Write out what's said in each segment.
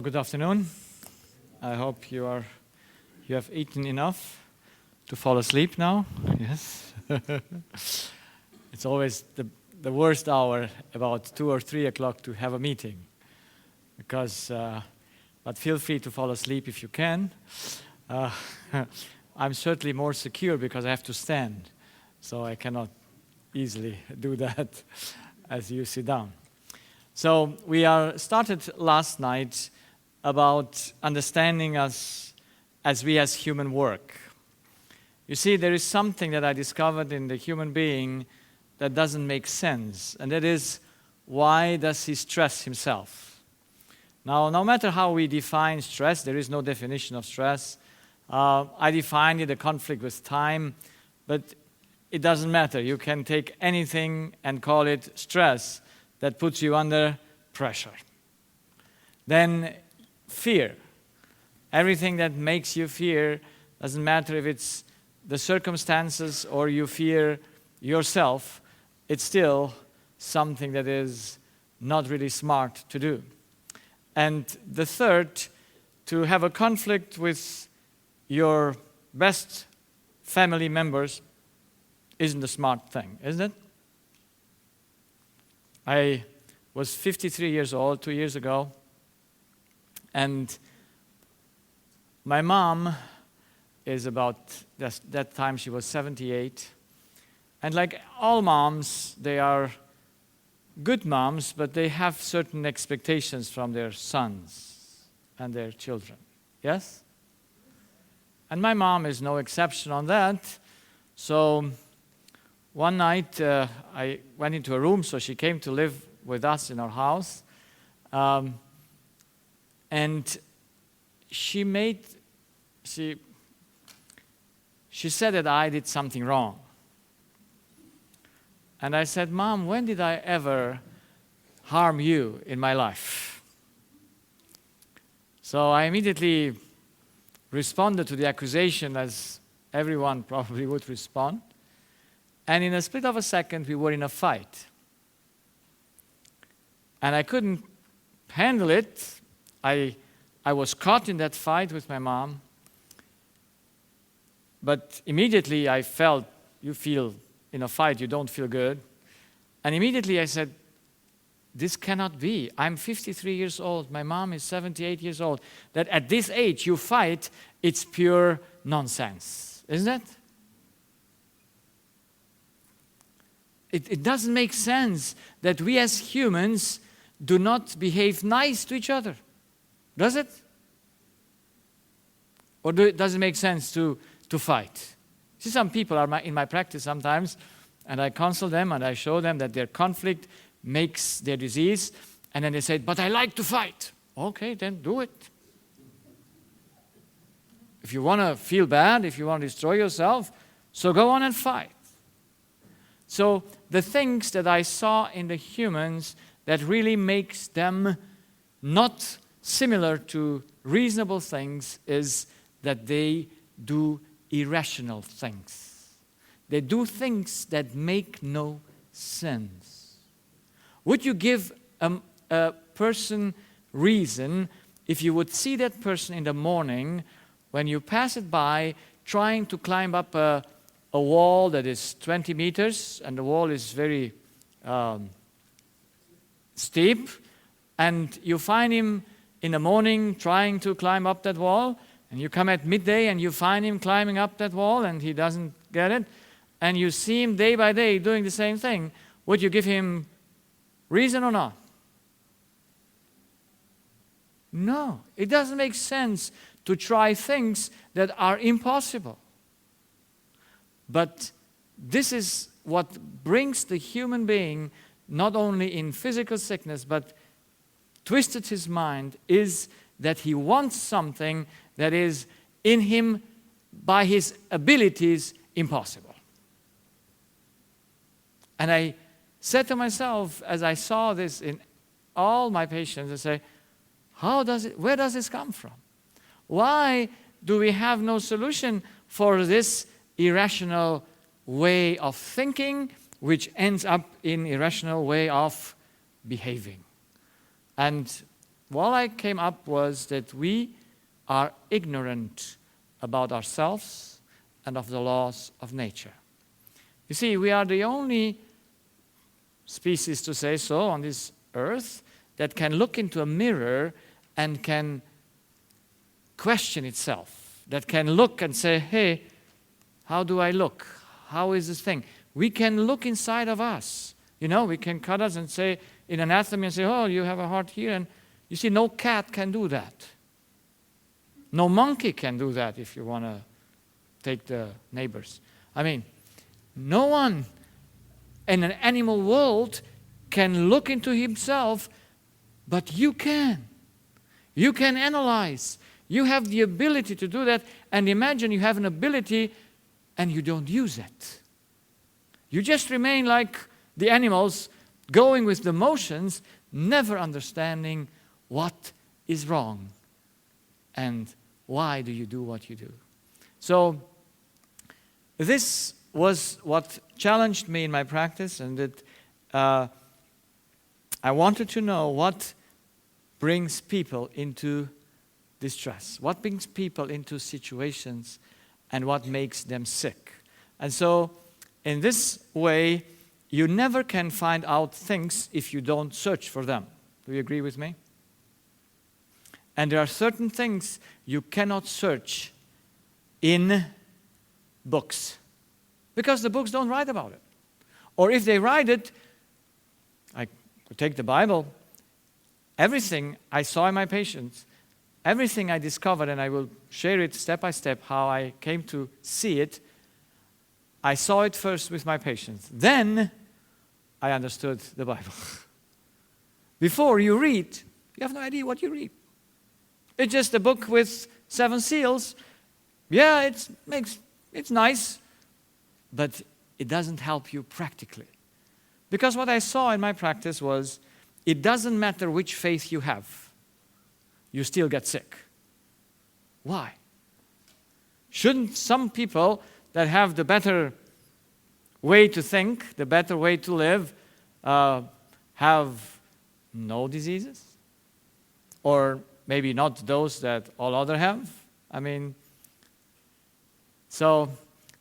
Good afternoon. I hope you have eaten enough to fall asleep now. Yes. It's always the worst hour, about 2 or 3 o'clock, to have a meeting, but feel free to fall asleep if you can. I'm certainly more secure because I have to stand, so I cannot easily do that as you sit down. So we started last night about understanding us as we as human work. You see, there is something that I discovered in the human being that doesn't make sense, and that is, why does he stress himself? Now, no matter how we define stress, there is no definition of stress. I define it a conflict with time, but it doesn't matter. You can take anything and call it stress that puts you under pressure. Then fear. Everything that makes you fear, doesn't matter if it's the circumstances or you fear yourself, it's still something that is not really smart to do. And the third, to have a conflict with your best family members isn't a smart thing, isn't it? I was 53 years old 2 years ago, and my mom is about, that time she was 78. And like all moms, they are good moms, but they have certain expectations from their sons and their children. Yes? And my mom is no exception on that. So one night I went into a room, so she came to live with us in our house. And she said that I did something wrong. And I said, Mom, when did I ever harm you in my life? So I immediately responded to the accusation as everyone probably would respond. And in a split of a second, we were in a fight. And I couldn't handle it. I was caught in that fight with my mom. But immediately I felt, you feel in a fight, you don't feel good. And immediately I said, this cannot be. I'm 53 years old. My mom is 78 years old. That at this age you fight, it's pure nonsense. Isn't it? It doesn't make sense that we as humans do not behave nice to each other. Does it? Or does it make sense to fight? See, some people are in my practice sometimes, and I counsel them and I show them that their conflict makes their disease, and then they say, but I like to fight. Okay, then do it. If you want to feel bad, if you want to destroy yourself, so go on and fight. So the things that I saw in the humans that really makes them not similar to reasonable things is that they do irrational things. They do things that make no sense. Would you give a person reason if you would see that person in the morning when you pass it by trying to climb up a wall that is 20 meters, and the wall is very steep, and you find him in the morning trying to climb up that wall, and you come at midday and you find him climbing up that wall and he doesn't get it, and you see him day by day doing the same thing, would you give him reason or not? No, it doesn't make sense to try things that are impossible. But this is what brings the human being not only in physical sickness, but twisted his mind, is that he wants something that is in him by his abilities impossible. And I said to myself, as I saw this in all my patients, I say, where does this come from? Why do we have no solution for this irrational way of thinking, which ends up in irrational way of behaving? And what I came up was that we are ignorant about ourselves and of the laws of nature. You see, we are the only species, to say so, on this earth that can look into a mirror and can question itself, that can look and say, hey, how do I look? How is this thing? We can look inside of us. You know, we can cut us and say, in anatomy, and say, oh, you have a heart here. And you see, no cat can do that. No monkey can do that, if you want to take the neighbors. I mean, no one in an animal world can look into himself, but you can. You can analyze. You have the ability to do that. And imagine you have an ability and you don't use it. You just remain like the animals, going with the motions, never understanding what is wrong and why do you do what you do. So this was what challenged me in my practice, and that I wanted to know what brings people into distress, what brings people into situations, and what makes them sick. And so in this way, you never can find out things if you don't search for them. Do you agree with me? And there are certain things you cannot search in books, because the books don't write about it. Or if they write it, I could take the Bible, everything I saw in my patients, everything I discovered, and I will share it step by step how I came to see it. I saw it first with my patients. Then I understood the Bible. Before you read, you have no idea what you read. It's just a book with 7 seals. Yeah, it's nice, but it doesn't help you practically. Because what I saw in my practice was, it doesn't matter which faith you have, you still get sick. Why? Shouldn't some people that have the better way to think, the better way to live, have no diseases? Or maybe not those that all others have? I mean, so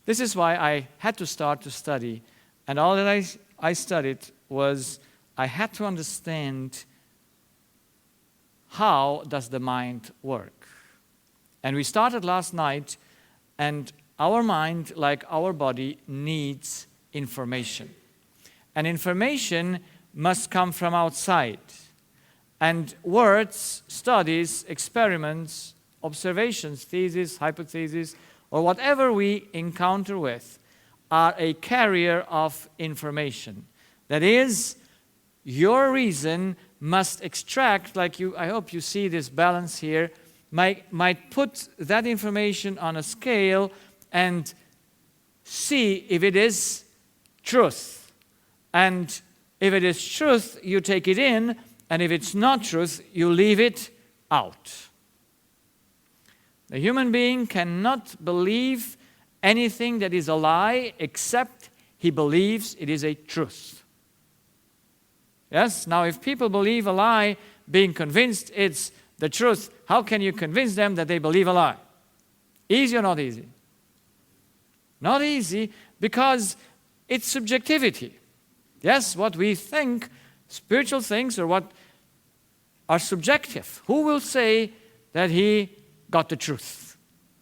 this is why I had to start to study. And all that I studied was, I had to understand how does the mind work. And we started last night, and our mind, like our body, needs information. And information must come from outside. And words, studies, experiments, observations, theses, hypotheses, or whatever we encounter with, are a carrier of information. That is, your reason must extract, like I hope you see this balance here, might put that information on a scale and see if it is truth. And if it is truth, you take it in, and if it's not truth, you leave it out. The human being cannot believe anything that is a lie except he believes it is a truth. Yes? Now, if people believe a lie, being convinced it's the truth, how can you convince them that they believe a lie? Easy or not easy? Not easy, because it's subjectivity. Yes, what we think, spiritual things, or what are subjective. Who will say that he got the truth?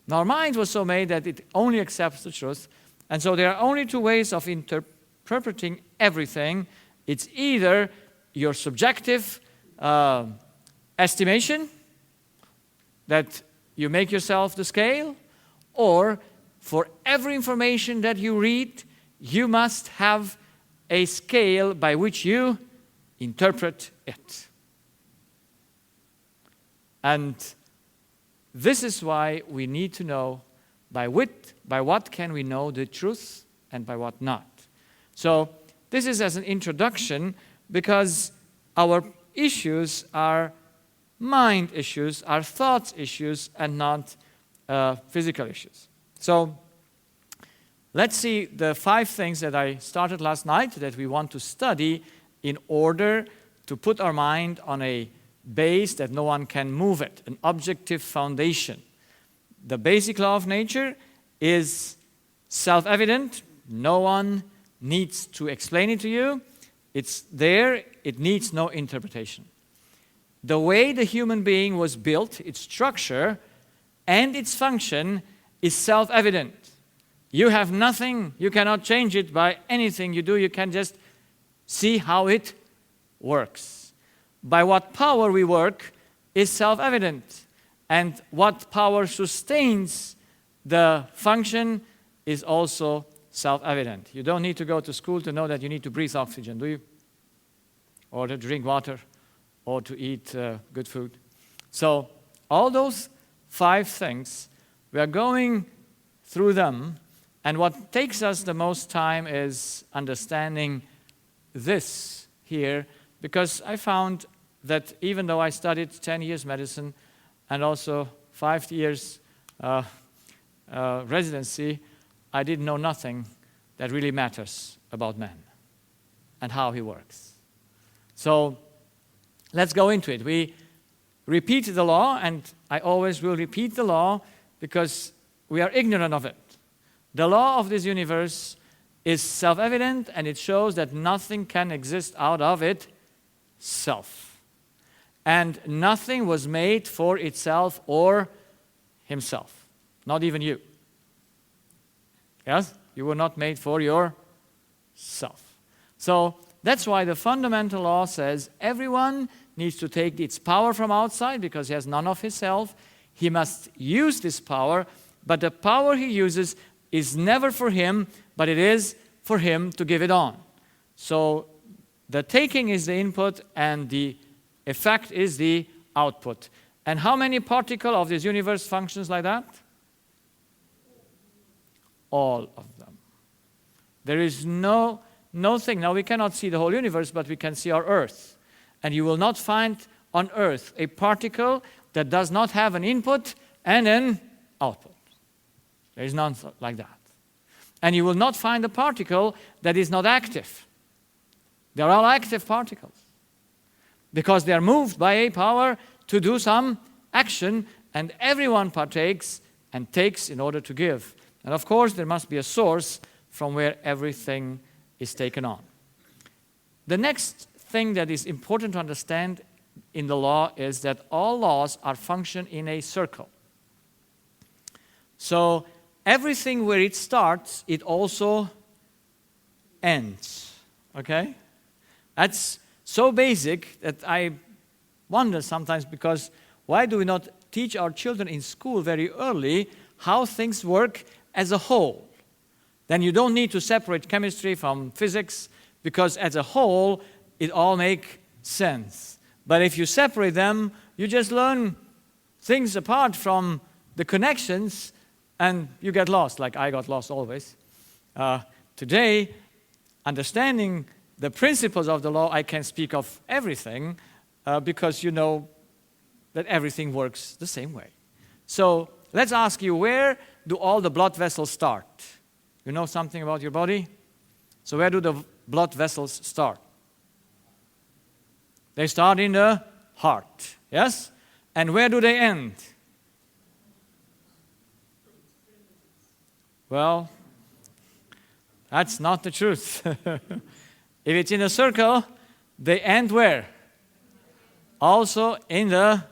Now, our mind was so made that it only accepts the truth. And so there are only 2 ways of interpreting everything. It's either your subjective estimation, that you make yourself the scale, or for every information that you read, you must have a scale by which you interpret it. And this is why we need to know by what can we know the truth and by what not. So this is as an introduction, because our issues are mind issues, are thoughts issues, and not physical issues. So let's see the 5 things that I started last night that we want to study in order to put our mind on a base that no one can move it, an objective foundation. The basic law of nature is self-evident. No one needs to explain it to you. It's there. It needs no interpretation. The way the human being was built, its structure and its function is self-evident. You have nothing. You cannot change it by anything you do. You can just see how it works. By what power we work is self-evident. And what power sustains the function is also self-evident. You don't need to go to school to know that you need to breathe oxygen, do you? Or to drink water, or to eat good food. So all those 5 things, we are going through them, and what takes us the most time is understanding this here, because I found that even though I studied 10 years medicine and also 5 years residency, I didn't know nothing that really matters about man and how he works. So let's go into it. We repeat the law, and I always will repeat the law because we are ignorant of it. The law of this universe is self-evident, and it shows that nothing can exist out of itself. And nothing was made for itself or himself, not even you. Yes? You were not made for yourself. So that's why the fundamental law says everyone needs to take its power from outside because he has none of himself. He must use this power, but the power he uses is never for him, but it is for him to give it on. So the taking is the input and the effect is the output. And how many particles of this universe functions like that? All of them. There is no thing. Now we cannot see the whole universe, but we can see our Earth. And you will not find on Earth a particle that does not have an input and an output. There is none like that. And you will not find a particle that is not active. They are all active particles because they are moved by a power to do some action, and everyone partakes and takes in order to give. And of course, there must be a source from where everything is taken on. The next thing that is important to understand in the law is that all laws are function in a circle. So everything where it starts, it also ends. Okay? That's so basic that I wonder sometimes, because why do we not teach our children in school very early how things work as a whole? Then you don't need to separate chemistry from physics, because as a whole, it all makes sense. But if you separate them, you just learn things apart from the connections, and you get lost, like I got lost always. Today, understanding the principles of the law, I can speak of everything, because you know that everything works the same way. So let's ask you, where do all the blood vessels start? You know something about your body? So where do the blood vessels start? They start in the heart, yes? And where do they end? Well, that's not the truth. If it's in a circle, they end where? Also in the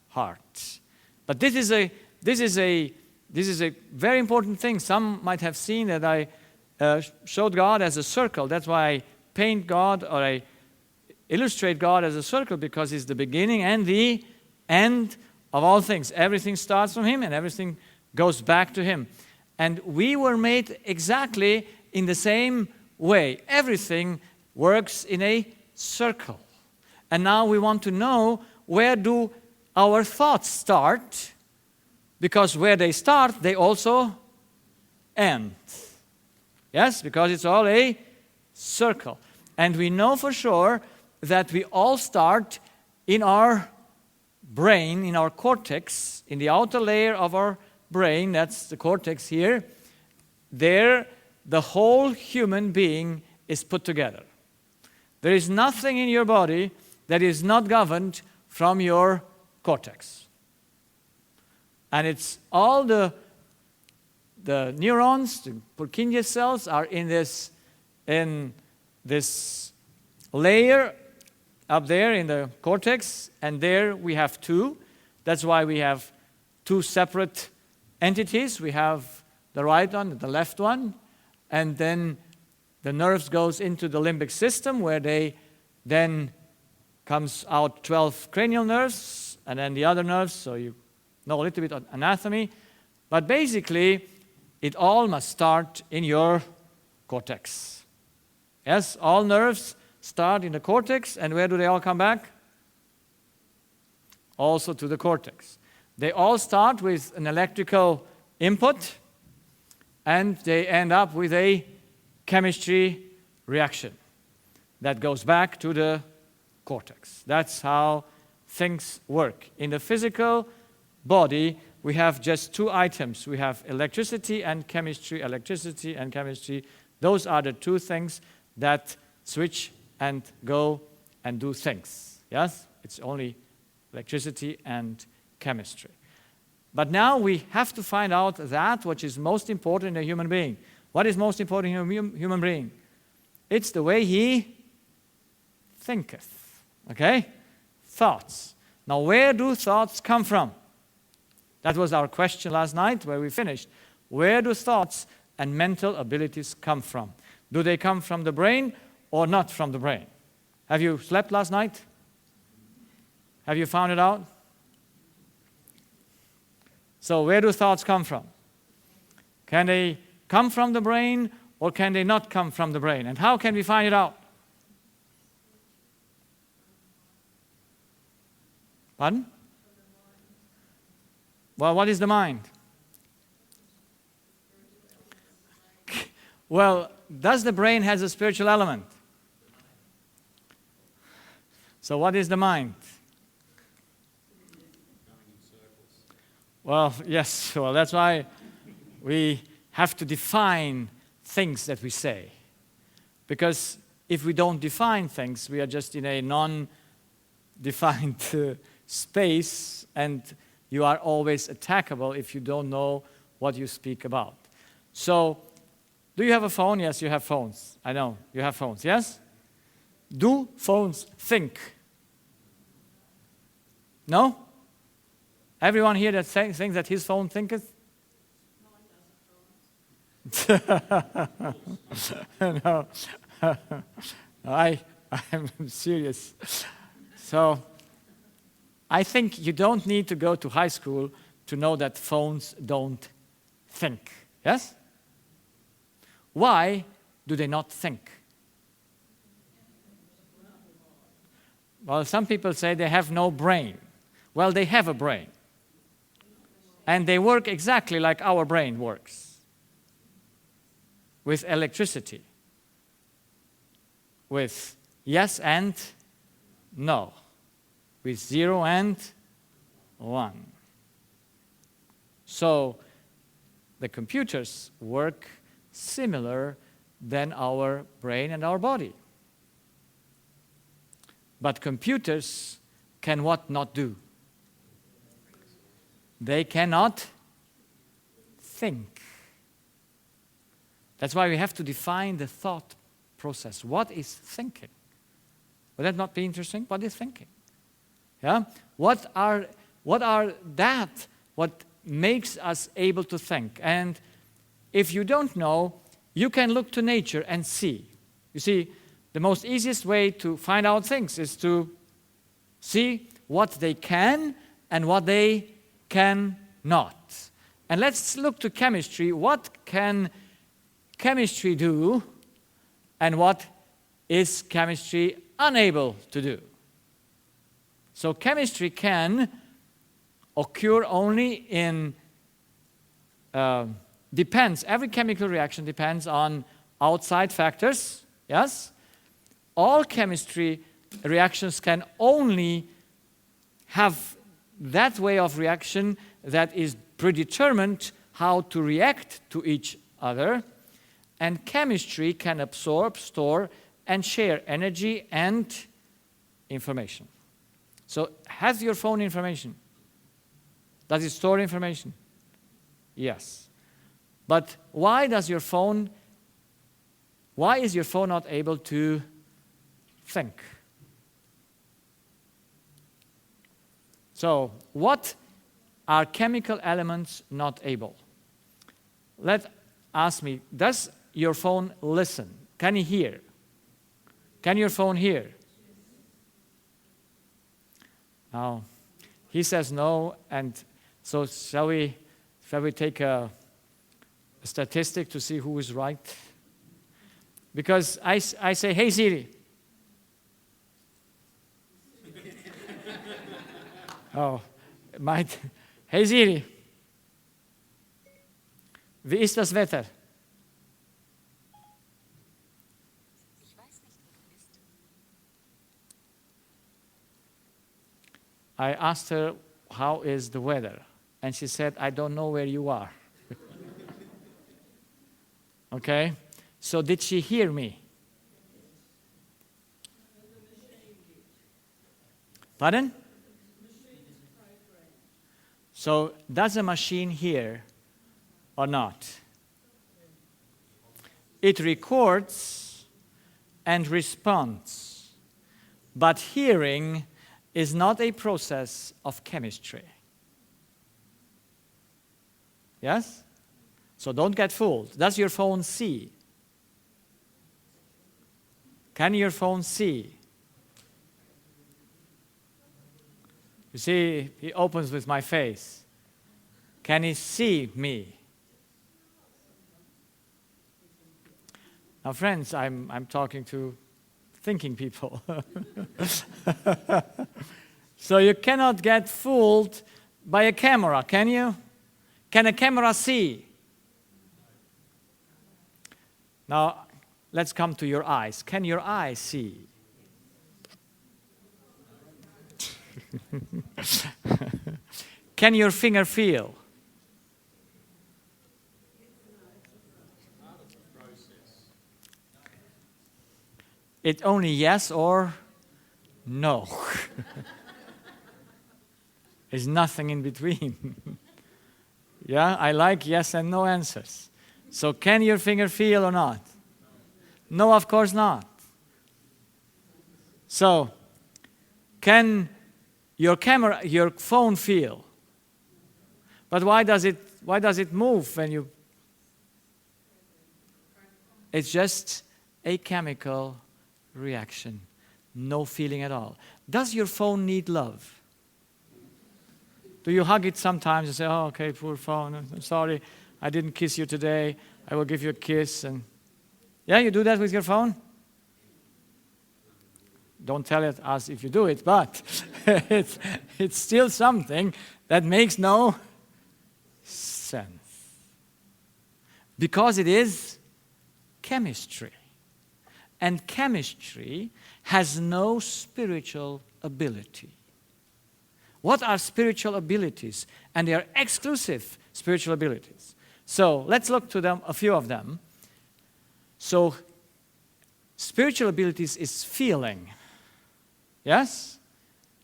heart. But this is a very important thing. Some might have seen that I showed God as a circle. That's why I paint God, or I illustrate God as a circle, because He's the beginning and the end of all things. Everything starts from Him and everything goes back to Him. And we were made exactly in the same way. Everything works in a circle. And now we want to know, where do our thoughts start? Because where they start, they also end. Yes, because it's all a circle. And we know for sure that we all start in our brain, in our cortex, in the outer layer of our brain. That's the cortex here. There, the whole human being is put together. There is nothing in your body that is not governed from your cortex. And it's all the neurons, the Purkinje cells, are in this layer up there in the cortex, and there we have two. That's why we have two separate entities. We have the right one and the left one, and then the nerves goes into the limbic system, where they then comes out 12 cranial nerves, and then the other nerves, so you know a little bit of anatomy. But basically, it all must start in your cortex. Yes, all nerves start in the cortex, and where do they all come back? Also to the cortex. They all start with an electrical input, and they end up with a chemistry reaction that goes back to the cortex. That's how things work. In the physical body, we have just two items. We have electricity and chemistry, electricity and chemistry. Those are the two things that switch and go and do things. Yes? It's only electricity and chemistry. But now we have to find out that which is most important in a human being. What is most important in a human being? It's the way he thinketh. Okay? Thoughts. Now, where do thoughts come from? That was our question last night where we finished. Where do thoughts and mental abilities come from? Do they come from the brain or not from the brain? Have you slept last night? Have you found it out? So where do thoughts come from? Can they come from the brain or can they not come from the brain? And how can we find it out? Pardon? Well, what is the mind? Well, does the brain has a spiritual element? So what is the mind? Well, yes, well, that's why we have to define things that we say. Because if we don't define things, we are just in a non-defined space, and you are always attackable if you don't know what you speak about. So, do you have a phone? Yes, you have phones. I know, you have phones, yes? Do phones think? No? Everyone here that thinks that his phone thinketh? No. I'm serious. So, I think you don't need to go to high school to know that phones don't think. Yes? Why do they not think? Well, some people say they have no brain. Well, they have a brain. And they work exactly like our brain works. With electricity. With yes and no. With 0 and 1. So, the computers work similar than our brain and our body. But computers can what not do? They cannot think. That's why we have to define the thought process. What is thinking? Would that not be interesting? What is thinking? Yeah? What makes us able to think? And if you don't know, you can look to nature and see. You see, the most easiest way to find out things is to see what they can and what they cannot. And let's look to chemistry. What can chemistry do and what is chemistry unable to do? So chemistry can occur only in, depends, every chemical reaction depends on outside factors, yes? All chemistry reactions can only have that way of reaction that is predetermined how to react to each other, and chemistry can absorb, store, and share energy and information. So has your phone information? Does it store information? Yes. But why is your phone not able to think? So what are chemical elements not able? Ask me, does your phone listen? Can you hear? Can your phone hear? Now, he says no, and so shall we take a statistic to see who is right? Because I say, hey Siri. Oh, hey Siri. Wie ist das Wetter? I asked her, how is the weather? And she said, I don't know where you are. Okay? So did she hear me? Pardon? So does a machine hear or not? It records and responds, but hearing is not a process of chemistry. Yes? So don't get fooled. Does your phone see? Can your phone see? You see, he opens with my face. Can he see me? Now, friends, I'm talking to thinking people. So you cannot get fooled by a camera, can you? Can a camera see? Now, let's come to your eyes. Can your eyes see? Can your finger feel? It's only yes or no. There's nothing in between. Yeah, I like yes and no answers. So can your finger feel or not? No, of course not. So, can your phone feel? But why does it move when you? It's just a chemical reaction, no feeling at all. Does your phone need love? Do you hug it sometimes and say, oh, okay, poor phone, I'm sorry, I didn't kiss you today, I will give you a kiss. And yeah, you do that with your phone? Don't tell it us if you do it, but it's still something that makes no sense. Because it is chemistry. And chemistry has no spiritual ability. What are spiritual abilities? And they are exclusive spiritual abilities. So let's look to them, a few of them. So spiritual abilities is feeling. Yes?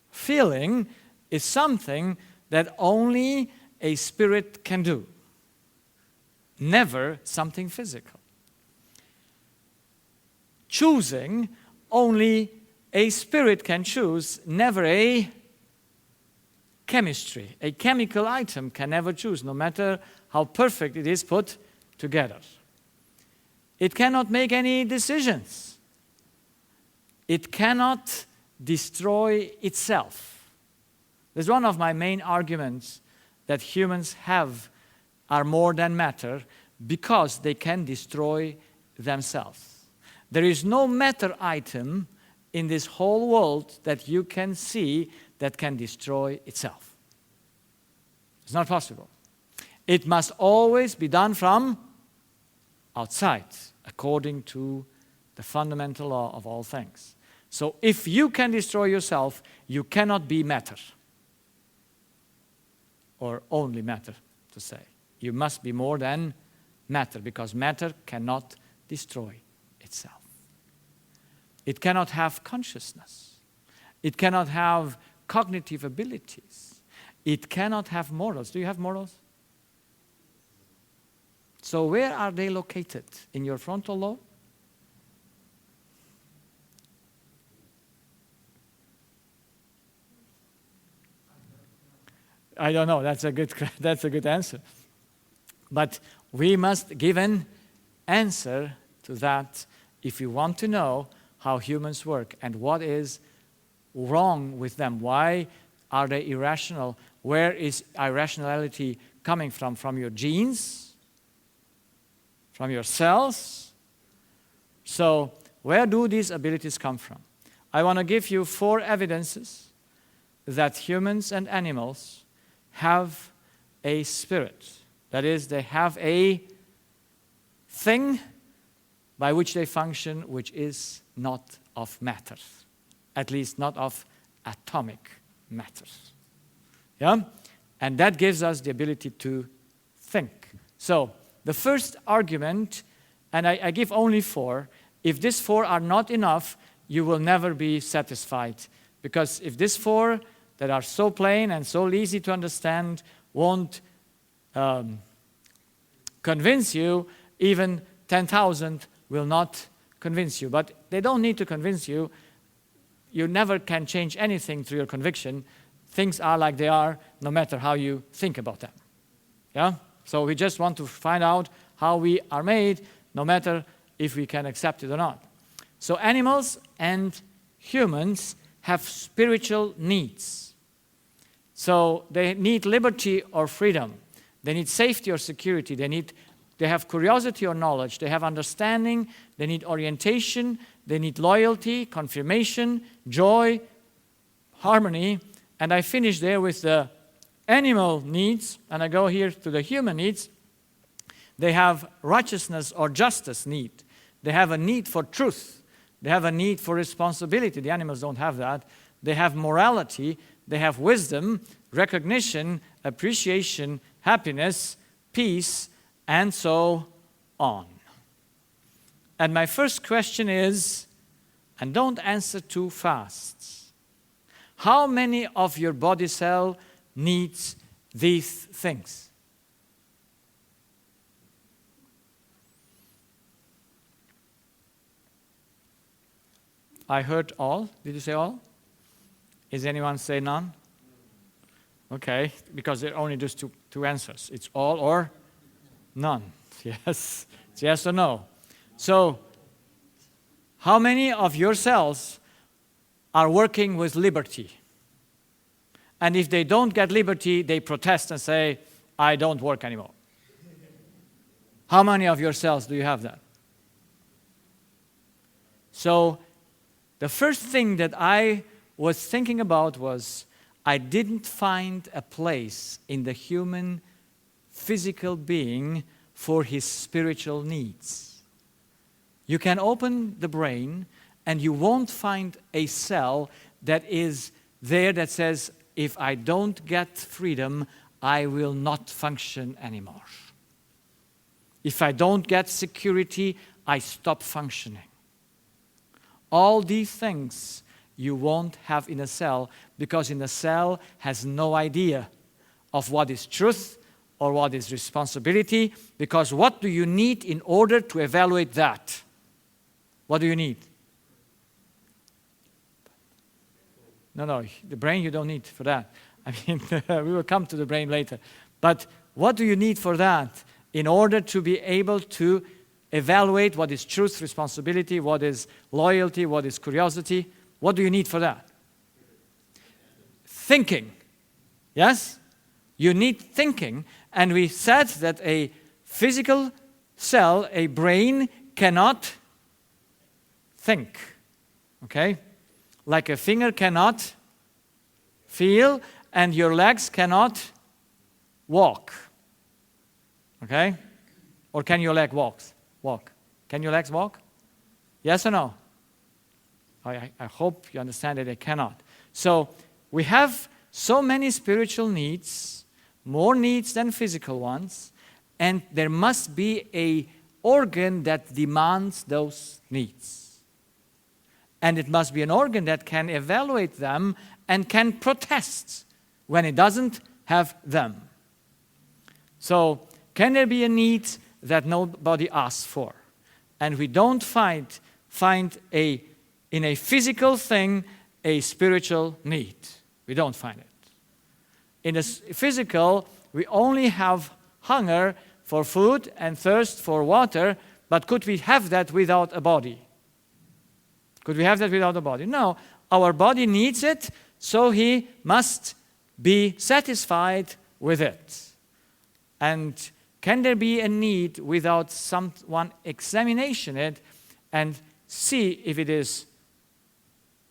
Feeling is something that only a spirit can do. Never something physical. Choosing, only a spirit can choose, never a chemistry. A chemical item can never choose, no matter how perfect it is put together. It cannot make any decisions. It cannot destroy itself. There's one of my main arguments that humans are more than matter because they can destroy themselves. There is no matter item in this whole world that you can see that can destroy itself. It's not possible. It must always be done from outside, according to the fundamental law of all things. So if you can destroy yourself, you cannot be matter. Or only matter, to say. You must be more than matter, because matter cannot destroy itself. It cannot have consciousness. It cannot have cognitive abilities. It cannot have morals. Do you have morals? So where are they located? In your frontal lobe? I don't know. That's a good answer. But we must give an answer to that if we want to know how humans work and what is wrong with them. Why are they irrational? Where is irrationality coming from? From your genes? From your cells? So where do these abilities come from? I want to give you 4 evidences that humans and animals have a spirit. That is, they have a thing by which they function which is not of matter, at least not of atomic matter. Yeah? And that gives us the ability to think. So the first argument, and I give only 4, if these 4 are not enough, you will never be satisfied. Because if these 4 that are so plain and so easy to understand won't convince you, even 10,000 will not convince you. But they don't need to convince you. You never can change anything through your conviction. Things are like they are, no matter how you think about them. Yeah? So we just want to find out how we are made, no matter if we can accept it or not. So animals and humans have spiritual needs. So they need liberty or freedom. They need safety or security. They have curiosity or knowledge. They have understanding. They need orientation. They need loyalty, confirmation, joy, harmony. And I finish there with the animal needs, and I go here to the human needs. They have righteousness or justice need. They have a need for truth. They have a need for responsibility. The animals don't have that. They have morality. They have wisdom, recognition, appreciation, happiness, peace, and so on. And my first question is, and don't answer too fast, how many of your body cell needs these things? I heard all. Did you say all? Is anyone say none? Okay, because there are only just two answers. It's all or none. Yes, it's yes or no. So, how many of your cells are working with liberty? And if they don't get liberty, they protest and say, I don't work anymore. How many of your cells do you have that? So, the first thing that I was thinking about was I didn't find a place in the human physical being for his spiritual needs. You can open the brain and you won't find a cell that is there that says, if I don't get freedom, I will not function anymore. If I don't get security, I stop functioning. All these things you won't have in a cell because in a cell has no idea of what is truth or what is responsibility, because what do you need in order to evaluate that? What do you need? No, the brain you don't need for that. I mean, we will come to the brain later. But what do you need for that in order to be able to evaluate what is truth, responsibility, what is loyalty, what is curiosity? What do you need for that? Thinking. Yes? You need thinking. And we said that a physical cell, a brain, cannot think. Okay? Like a finger cannot feel, and your legs cannot walk. Okay? Or can your leg walk? Can your legs walk? Yes or no? I hope you understand that they cannot. So we have so many spiritual needs, more needs than physical ones, and there must be an organ that demands those needs. And it must be an organ that can evaluate them and can protest when it doesn't have them. So, can there be a need that nobody asks for? And we don't find in a physical thing a spiritual need. We don't find it. In the physical, we only have hunger for food and thirst for water, but could we have that without a body? Could we have that without a body? No. Our body needs it, so he must be satisfied with it. And can there be a need without someone examining it and see if it is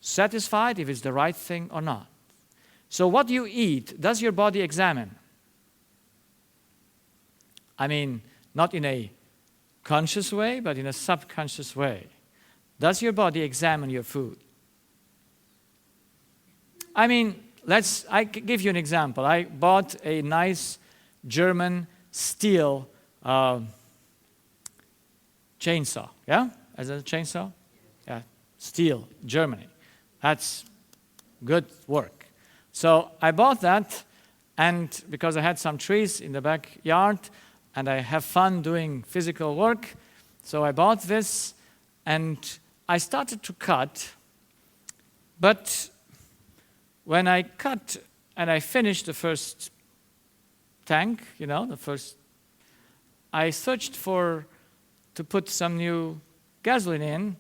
satisfied, if it's the right thing or not? So what you eat, does your body examine? I mean, not in a conscious way, but in a subconscious way. Does your body examine your food? I mean, I give you an example. I bought a nice German steel chainsaw. Yeah? Is it a chainsaw? Yeah. Steel, Germany. That's good work. So I bought that, and because I had some trees in the backyard, and I have fun doing physical work, so I bought this, and I started to cut, but when I cut and I finished the first tank, I searched to put some new gasoline in,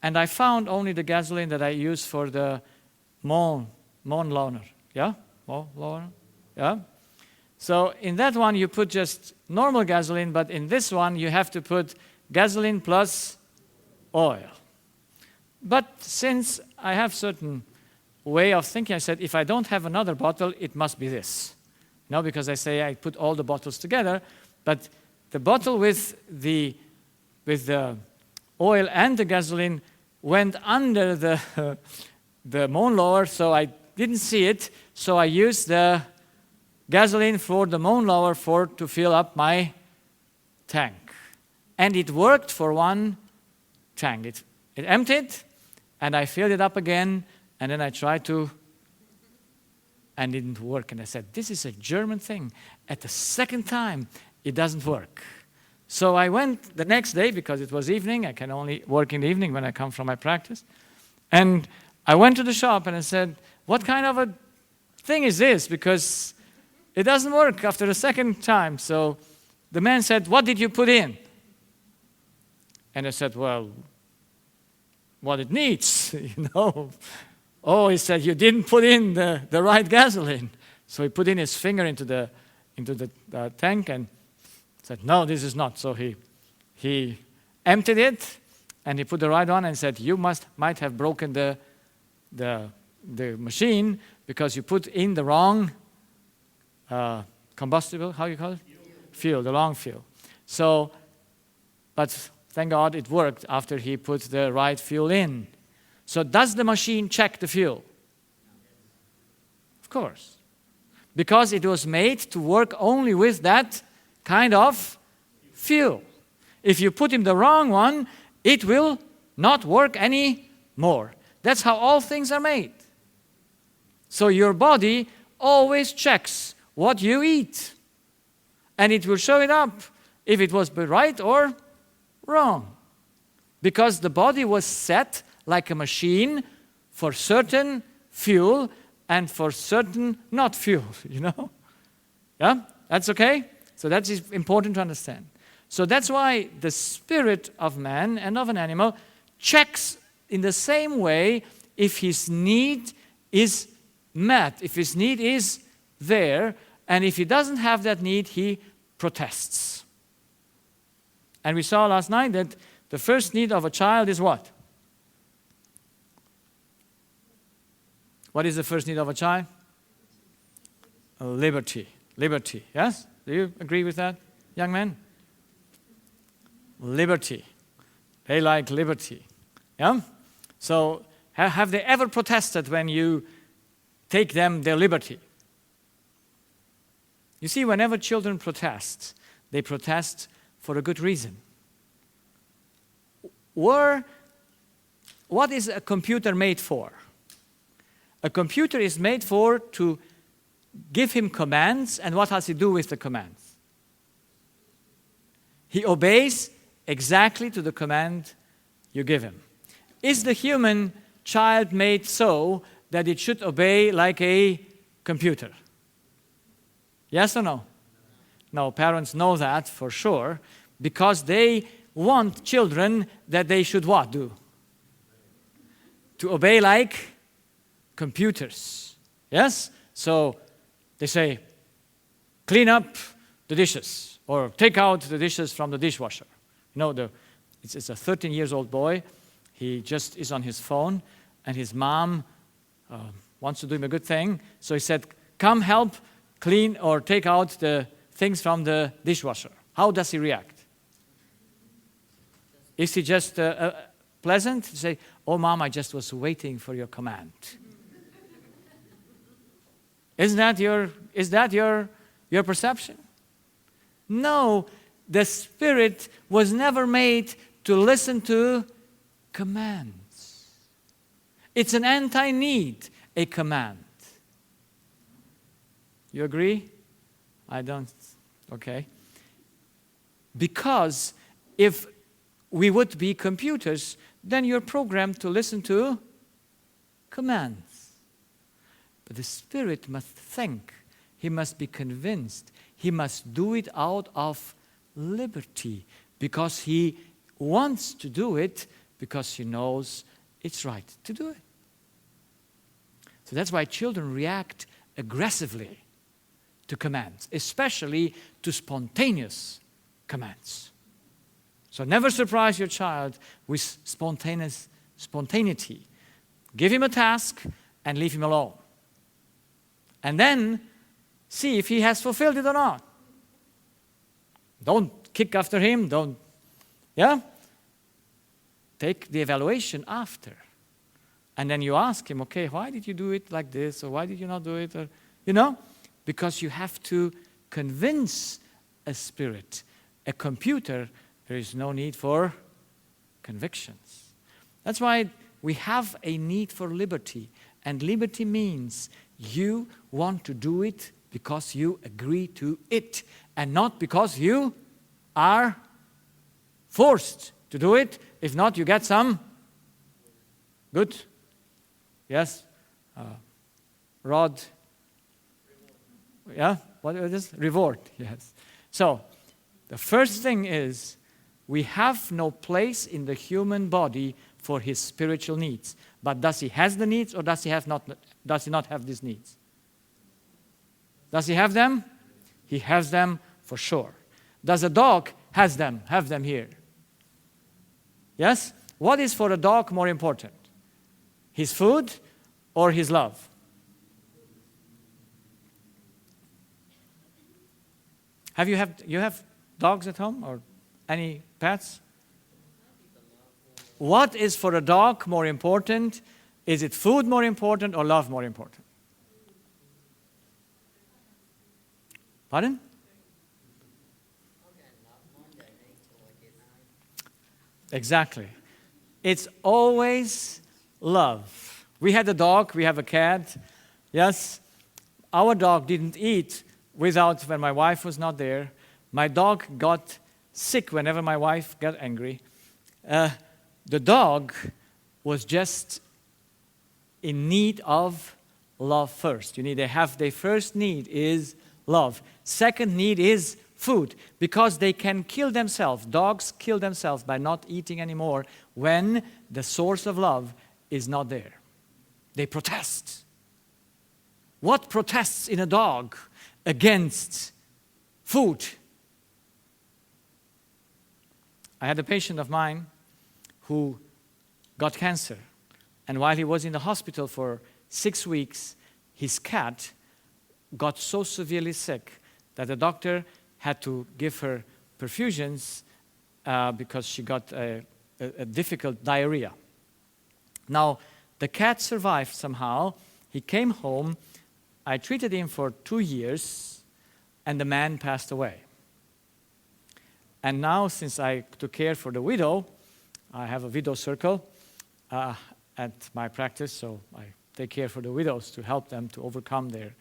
and I found only the gasoline that I use for the mown lawnmower. Yeah? Mown lawnmower? Yeah? So in that one you put just normal gasoline, but in this one you have to put gasoline plus oil. But since I have certain way of thinking, I said, if I don't have another bottle, it must be this. Because I say I put all the bottles together, but the bottle with the oil and the gasoline went under the mown blower, so I didn't see it, so I used the gasoline for the mown blower to fill up my tank. And it worked for one tank. It emptied, and I filled it up again, and then I tried to, and it didn't work. And I said, this is a German thing. At the second time, it doesn't work. So I went the next day, because it was evening. I can only work in the evening when I come from my practice. And I went to the shop, and I said, what kind of a thing is this? Because it doesn't work after the second time. So the man said, what did you put in? And I said, well, what it needs, Oh, he said, you didn't put in the right gasoline. So he put in his finger into the tank and said, no, this is not. So he emptied it, and he put the right one and said, you might have broken the machine because you put in the wrong combustible, how you call it? Fuel, the wrong fuel. So, but thank God it worked after he put the right fuel in. So does the machine check the fuel? Of course. Because it was made to work only with that kind of fuel. If you put in the wrong one, it will not work anymore. That's how all things are made. So your body always checks what you eat. And it will show it up if it was right or wrong. Because the body was set like a machine for certain fuel and for certain not fuel, Yeah? That's okay? So that is important to understand. So that's why the spirit of man and of an animal checks in the same way if his need is met, if his need is there, and if he doesn't have that need, he protests. And we saw last night that the first need of a child is what? What is the first need of a child? Liberty. Liberty, yes? Do you agree with that, young men? Liberty. They like liberty. Yeah? So, have they ever protested when you take them their liberty? You see, whenever children protest, they protest for a good reason. Were what is a computer made for? A computer is made for to give him commands, and what does he do with the commands? He obeys exactly to the command you give him. Is the human child made so that it should obey like a computer? Yes or no? No, parents know that for sure, because they want children that they should what do? To obey like computers. Yes? So they say, clean up the dishes, or take out the dishes from the dishwasher. You know, it's a 13-year-old boy. He just is on his phone, and his mom wants to do him a good thing. So he said, come help clean or take out the things from the dishwasher. How does he react? Is he just pleasant? Say, oh, Mom, I just was waiting for your command. Is that your perception? No, the spirit was never made to listen to commands. It's an anti-need, a command. You agree? I don't. Okay. Because if we would be computers, then you're programmed to listen to commands. But the spirit must think. He must be convinced. He must do it out of liberty, because he wants to do it, because he knows it's right to do it. So that's why children react aggressively to commands, especially to spontaneous commands. So never surprise your child with spontaneity. Give him a task and leave him alone. And then see if he has fulfilled it or not. Don't kick after him, Take the evaluation after. And then you ask him, okay, why did you do it like this? Or why did you not do it? Or, because you have to convince a spirit. A computer, there is no need for convictions. That's why we have a need for liberty. And liberty means you want to do it because you agree to it, and not because you are forced to do it. If not, you get some good, yes, rod, yeah, what is this? Reward, yes. So, the first thing is, we have no place in the human body for his spiritual needs. But does he have the needs, or does he not have these needs? Does he have them? He has them for sure. Does a dog have them here? Yes? What is for a dog more important? His food or his love? You have dogs at home or any pets? What is for a dog more important? Is it food more important or love more important? Pardon? Exactly. It's always love. We had a dog, we have a cat. Yes, our dog didn't eat when my wife was not there. My dog got sick whenever my wife got angry. The dog was just in need of love first. Their first need is love. Second need is food, because they can kill themselves. Dogs kill themselves by not eating anymore when the source of love is not there. They protest. What protests in a dog against food? I had a patient of mine who got cancer, and while he was in the hospital for 6 weeks, his cat got so severely sick that the doctor had to give her perfusions because she got a difficult diarrhea. Now, the cat survived somehow. He came home. I treated him for 2 years, and the man passed away. And now, since I took care for the widow, I have a widow circle, at my practice, so I take care for the widows to help them to overcome their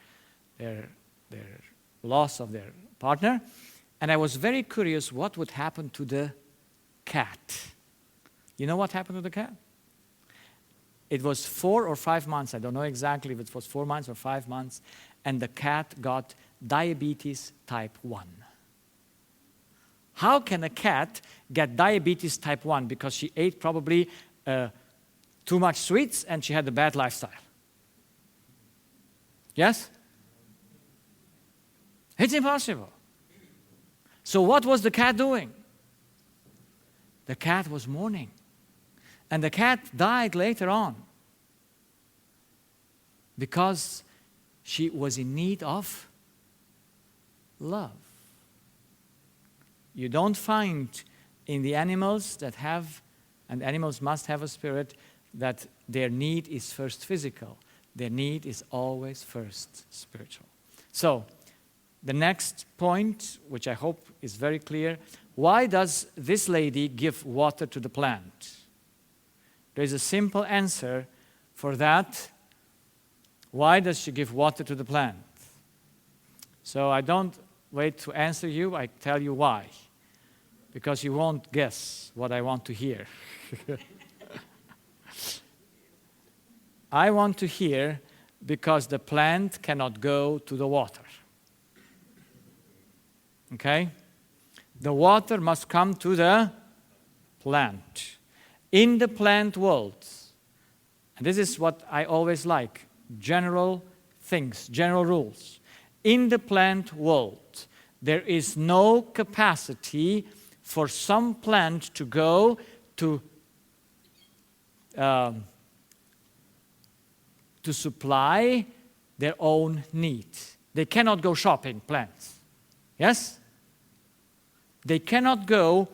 loss of their partner. And I was very curious what would happen to the cat. You know what happened to the cat? It was 4 or 5 months, I don't know exactly if it was 4 months or 5 months, and the cat got diabetes type 1. How can a cat get diabetes type 1? Because she ate probably too much sweets and she had a bad lifestyle. Yes? It's impossible. So what was the cat doing? The cat was mourning. And the cat died later on because she was in need of love. You don't find in the animals that have, and animals must have a spirit, that their need is first physical. Their need is always first spiritual. So, the next point, which I hope is very clear, why does this lady give water to the plant? There is a simple answer for that. Why does she give water to the plant? So I don't wait to answer you, I tell you why. Because you won't guess what I want to hear. I want to hear because the plant cannot go to the water. Okay? The water must come to the plant. In the plant world, and this is what I always like, general things, general rules. In the plant world, there is no capacity for some plant to go to supply their own need. They cannot go shopping, plants. Yes? They cannot go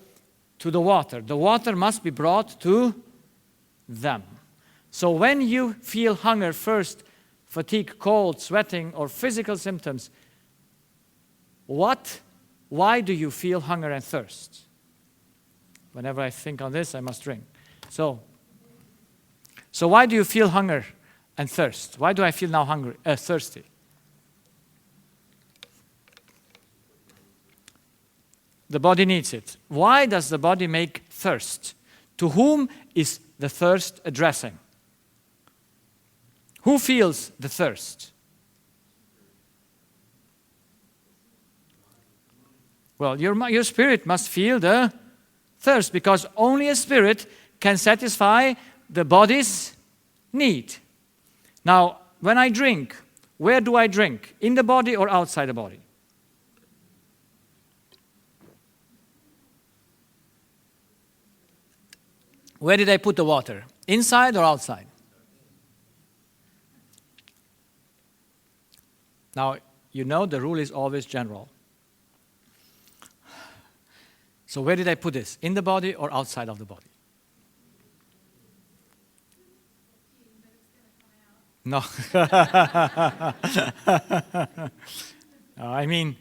to the water. The water must be brought to them. So when you feel hunger, thirst, fatigue, cold, sweating, or physical symptoms, why do you feel hunger and thirst? Whenever I think on this, I must drink. So why do you feel hunger and thirst? Why do I feel now hungry, thirsty? The body needs it. Why does the body make thirst? To whom is the thirst addressing? Who feels the thirst? Well, your spirit must feel the thirst because only a spirit can satisfy the body's need. Now, when I drink, where do I drink? In the body or outside the body? Where did I put the water? Inside or outside? Now, you know the rule is always general. So where did I put this? In the body or outside of the body? No. No, I mean,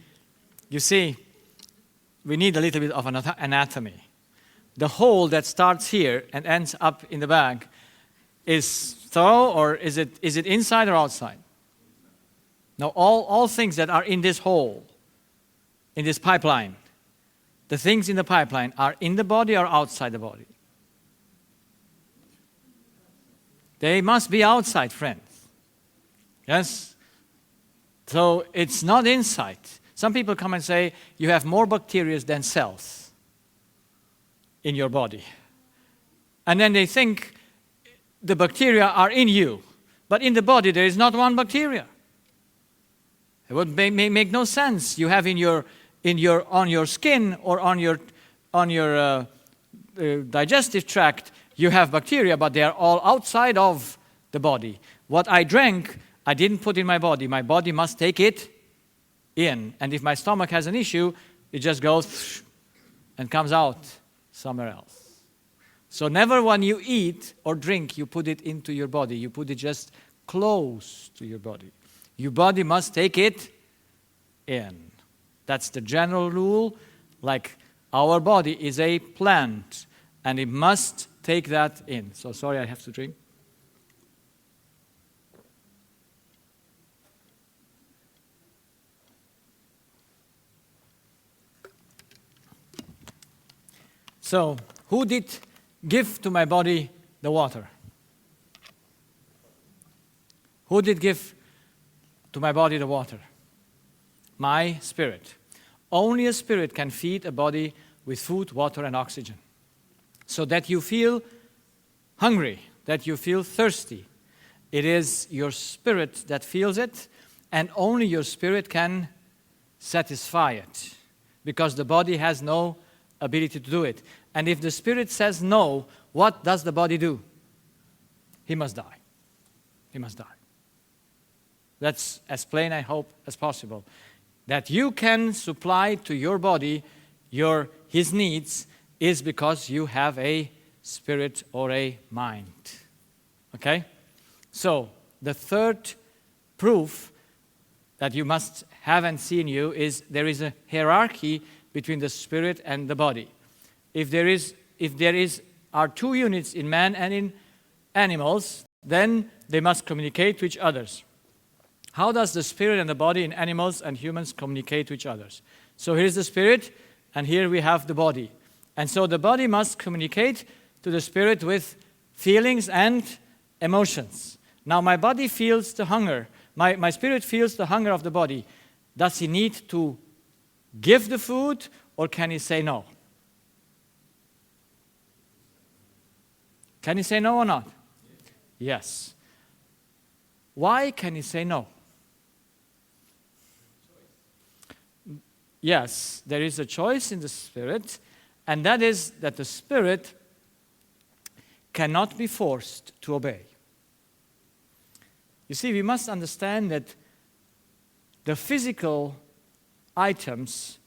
you see, we need a little bit of anatomy. The hole that starts here and ends up in the bag is thorough, or is it inside or outside? Now, all things that are in this hole, in this pipeline, the things in the pipeline are in the body or outside the body? They must be outside, friends. Yes? So it's not inside. Some people come and say, you have more bacteria than cells in your body. And then they think the bacteria are in you. But in the body, there is not one bacteria. It would make no sense. You have on your skin or on your digestive tract, you have bacteria, but they are all outside of the body. What I drank, I didn't put in my body. My body must take it in. And if my stomach has an issue, it just goes and comes out somewhere else. So never when you eat or drink, you put it into your body. You put it just close to your body. Your body must take it in. That's the general rule. Like our body is a plant, and it must take that in. So sorry, I have to drink. So, who did give to my body the water? Who did give to my body the water? My spirit. Only a spirit can feed a body with food, water, and oxygen. So that you feel hungry, that you feel thirsty. It is your spirit that feels it, and only your spirit can satisfy it, because the body has no ability to do it. And if the spirit says no, what does the body do? He must die. He must die. That's as plain, I hope, as possible. That you can supply to your body his needs is because you have a spirit or a mind. Okay? So, the third proof that you must have and see in you is there is a hierarchy between the spirit and the body. If there are two units in man and in animals, then they must communicate to each other. How does the spirit and the body in animals and humans communicate to each other? So here's the spirit, and here we have the body. And so the body must communicate to the spirit with feelings and emotions. Now my body feels the hunger. My spirit feels the hunger of the body. Does he need to give the food, or can he say no? Can he say no or not? Yes. Why can he say no? Yes, there is a choice in the spirit, and that is that the spirit cannot be forced to obey. You see, we must understand that the physical items,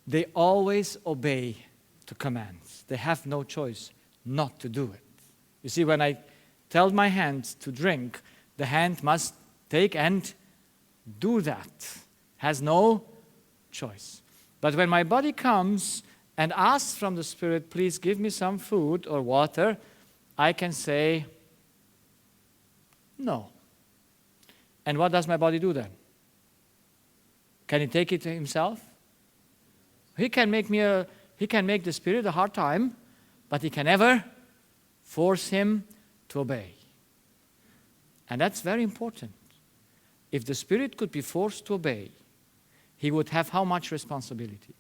they always obey to commands. They have no choice not to do it. You see, when I tell my hand to drink, the hand must take and do that. Has no choice. But when my body comes and asks from the spirit, please give me some food or water, I can say no. And what does my body do then? Can he take it to himself? He can make the spirit a hard time, but he can never force him to obey. And that's very important. If the spirit could be forced to obey, he would have how much responsibility?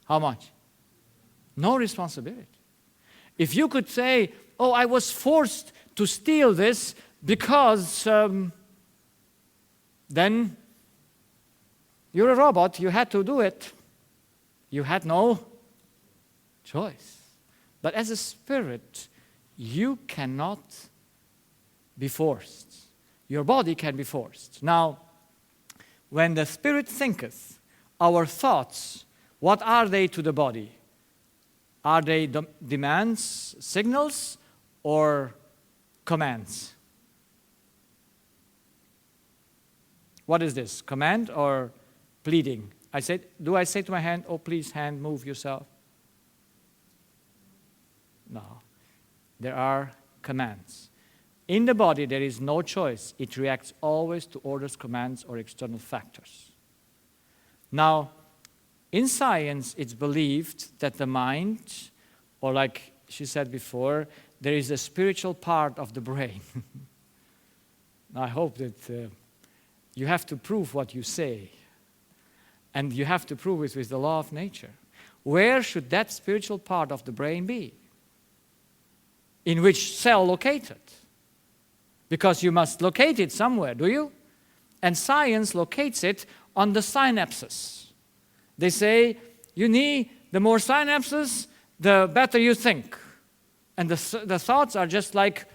How much? No responsibility. If you could say, oh, I was forced to steal this because then you're a robot, you had to do it. You had no choice. But as a spirit, you cannot be forced. Your body can be forced. Now, when the spirit thinketh, our thoughts, what are they to the body? Are they demands, signals, or commands? What is this? Command or pleading? Do I say to my hand, oh, please, hand, move yourself? No. There are commands. In the body, there is no choice. It reacts always to orders, commands, or external factors. Now, in science, it's believed that the mind, or like she said before, there is a spiritual part of the brain. I hope that you have to prove what you say. And you have to prove it with the law of nature. Where should that spiritual part of the brain be? In which cell located? Because you must locate it somewhere, do you? And science locates it on the synapses. They say, you need, the more synapses, the better you think. And the thoughts are just like,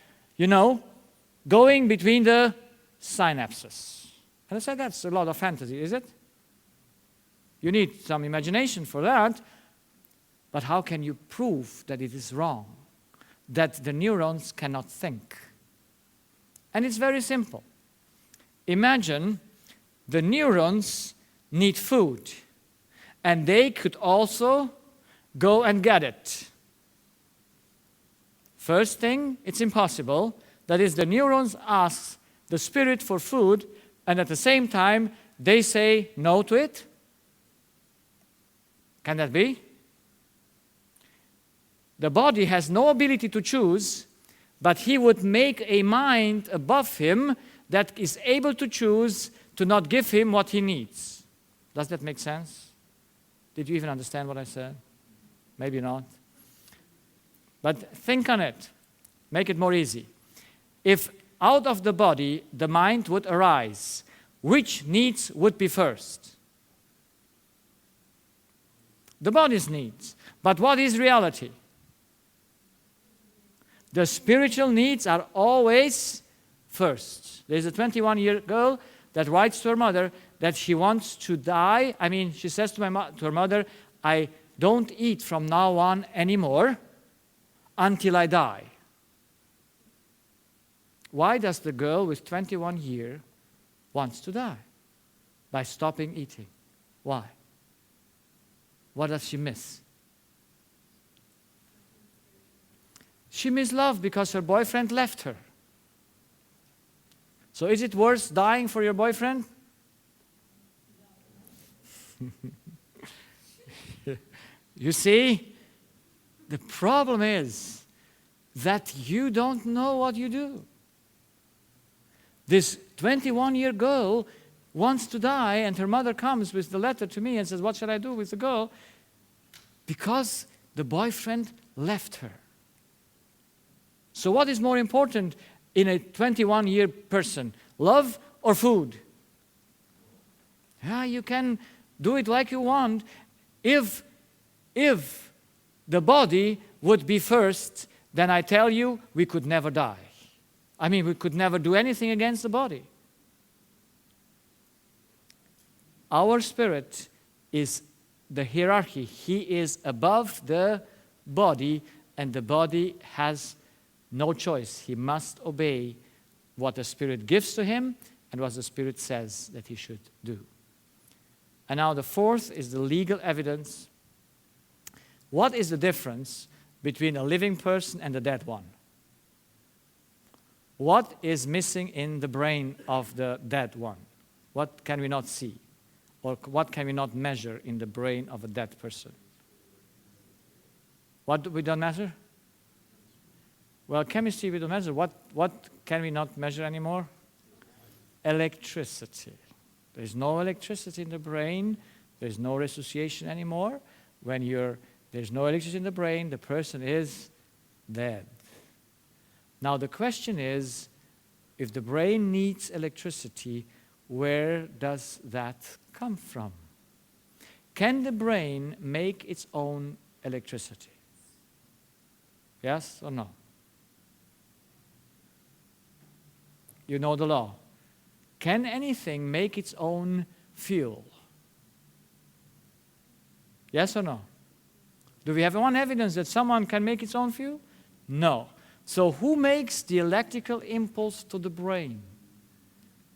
going between the synapses. And I said, that's a lot of fantasy, is it? You need some imagination for that. But how can you prove that it is wrong? That the neurons cannot think? And it's very simple. Imagine the neurons need food. And they could also go and get it. First thing, it's impossible. That is, the neurons ask the spirit for food, and at the same time, they say no to it. Can that be? The body has no ability to choose, but he would make a mind above him that is able to choose to not give him what he needs. Does that make sense? Did you even understand what I said? Maybe not. But think on it. Make it more easy. If out of the body the mind would arise, which needs would be first? The body's needs. But what is reality? The spiritual needs are always first. There's a 21-year girl that writes to her mother that she wants to die. She says to her mother, I don't eat from now on anymore until I die. Why does the girl with 21 years wants to die? By stopping eating. Why? What does she miss? She missed love because her boyfriend left her. So is it worth dying for your boyfriend? You see, the problem is that you don't know what you do. This 21-year girl wants to die, and her mother comes with the letter to me and says, what shall I do with the girl? Because the boyfriend left her. So what is more important in a 21-year person, love or food? Yeah, you can do it like you want. If the body would be first, then I tell you, we could never die. We could never do anything against the body. Our spirit is the hierarchy. He is above the body, and the body has no choice. He must obey what the Spirit gives to him and what the Spirit says that he should do. And now the fourth is the legal evidence. What is the difference between a living person and a dead one? What is missing in the brain of the dead one? What can we not see? Or what can we not measure in the brain of a dead person? What do we don't measure? Well, chemistry we don't measure. What can we not measure anymore? Electricity. There's no electricity in the brain. There's no resuscitation anymore. When there's no electricity in the brain, the person is dead. Now the question is, if the brain needs electricity, where does that come from? Can the brain make its own electricity? Yes or no? You know the law. Can anything make its own fuel? Yes or no? Do we have one evidence that someone can make its own fuel? No. So who makes the electrical impulse to the brain?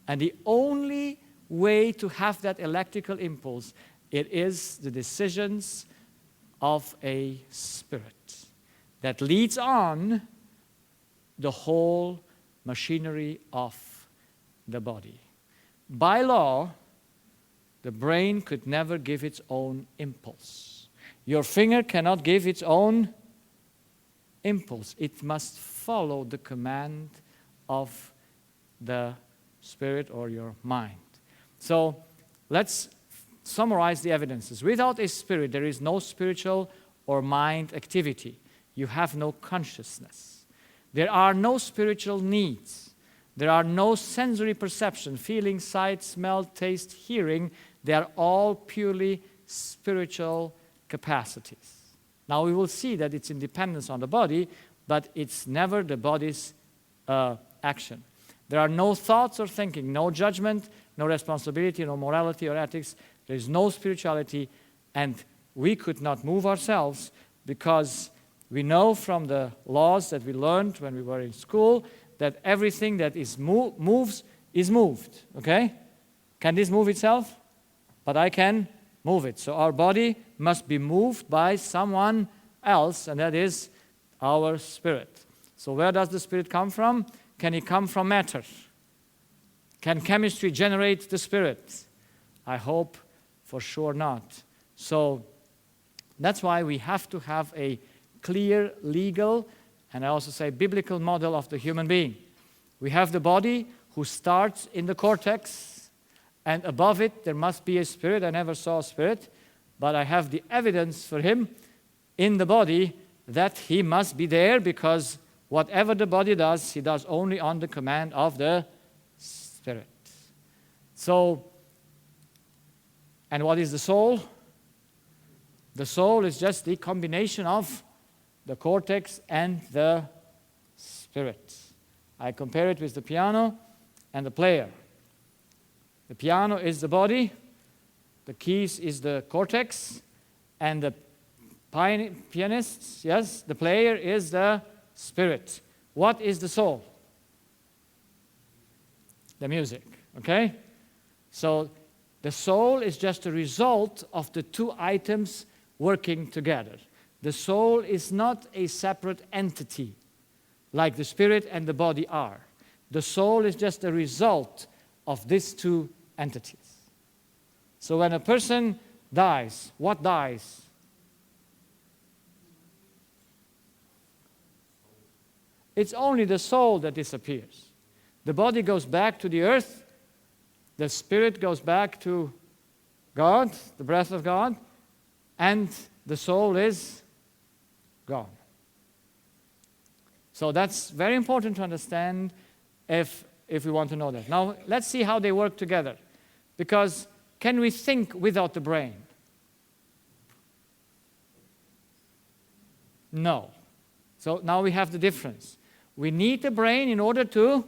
And the only way to have that electrical impulse, it is the decisions of a spirit that leads on the whole machinery of the body. By law, the brain could never give its own impulse. Your finger cannot give its own impulse. It must follow the command of the spirit or your mind. So let's summarize the evidences. Without a spirit, there is no spiritual or mind activity. You have no consciousness. There are no spiritual needs. There are no sensory perception, feeling, sight, smell, taste, hearing. They are all purely spiritual capacities. Now we will see that it's independence on the body, but it's never the body's action. There are no thoughts or thinking, no judgment, no responsibility, no morality or ethics. There is no spirituality, and we could not move ourselves because we know from the laws that we learned when we were in school that everything that is moves is moved, okay? Can this move itself? But I can move it. So our body must be moved by someone else, and that is our spirit. So where does the Spirit come from? Can it come from matter? Can chemistry generate the Spirit? I hope for sure not. So that's why we have to have a clear legal, and I also say biblical model of the human being. We have the body who starts in the cortex, and above it there must be a spirit. I never saw a spirit, but I have the evidence for him in the body that he must be there, because whatever the body does, he does only on the command of the Spirit. So, and what is the soul? The soul is just the combination of the cortex and the spirit. I compare it with the piano and the player. The piano is the body, the keys is the cortex, and the pianist, yes, the player is the spirit. What is the soul? The music, okay? So the soul is just a result of the two items working together. The soul is not a separate entity like the spirit and the body are. The soul is just a result of these two entities. So when a person dies, what dies? It's only the soul that disappears. The body goes back to the earth, the spirit goes back to God, the breath of God, and the soul is gone. So that's very important to understand if we want to know that. Now, let's see how they work together. Because can we think without the brain? No. So now we have the difference. We need the brain in order to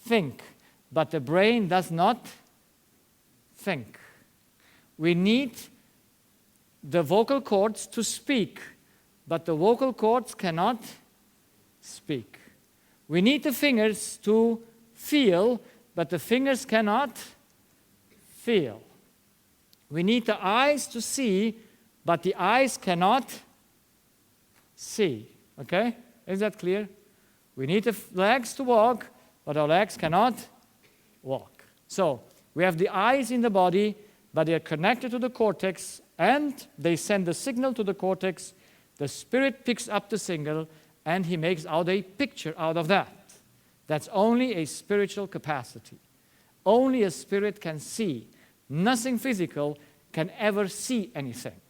think, but the brain does not think. We need the vocal cords to speak, but the vocal cords cannot speak. We need the fingers to feel, but the fingers cannot feel. We need the eyes to see, but the eyes cannot see. Okay? Is that clear? We need the legs to walk, but our legs cannot walk. So, we have the eyes in the body, but they are connected to the cortex, and they send the signal to the cortex. The spirit picks up the signal, and he makes out a picture out of that. That's only a spiritual capacity. Only a spirit can see. Nothing physical can ever see anything.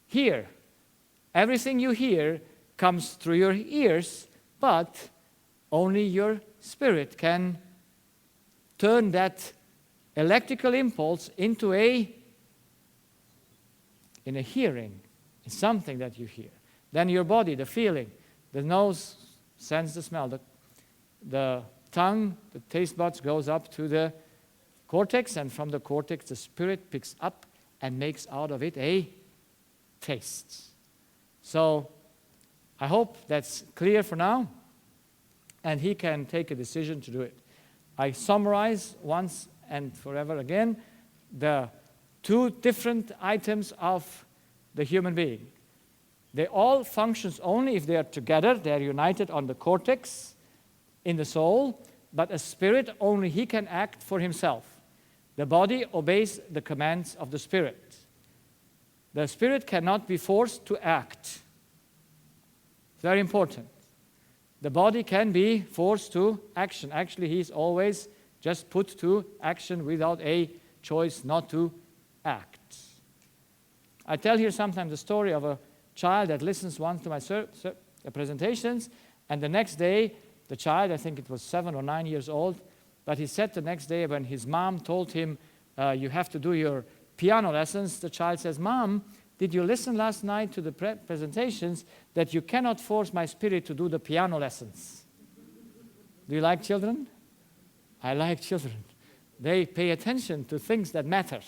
Here, everything you hear comes through your ears, but only your spirit can turn that electrical impulse into in a hearing, in something that you hear. Then your body, the feeling, the nose sends the smell, the tongue, the taste buds goes up to the cortex, and from the cortex the spirit picks up and makes out of it a taste. So I hope that's clear for now, and he can take a decision to do it. I summarize once and forever again the two different items of the human being. They all function only if they are together, they are united on the cortex, in the soul, but a spirit, only he can act for himself. The body obeys the commands of the spirit. The spirit cannot be forced to act. Very important. The body can be forced to action. Actually, he's always just put to action without a choice not to act. I tell here sometimes the story of a child that listens once to my presentations, and the next day, the child, I think it was 7 or 9 years old, but he said the next day when his mom told him, you have to do your piano lessons, the child says, "Mom, did you listen last night to the presentations that you cannot force my spirit to do the piano lessons?" Do you like children? I like children. They pay attention to things that matter.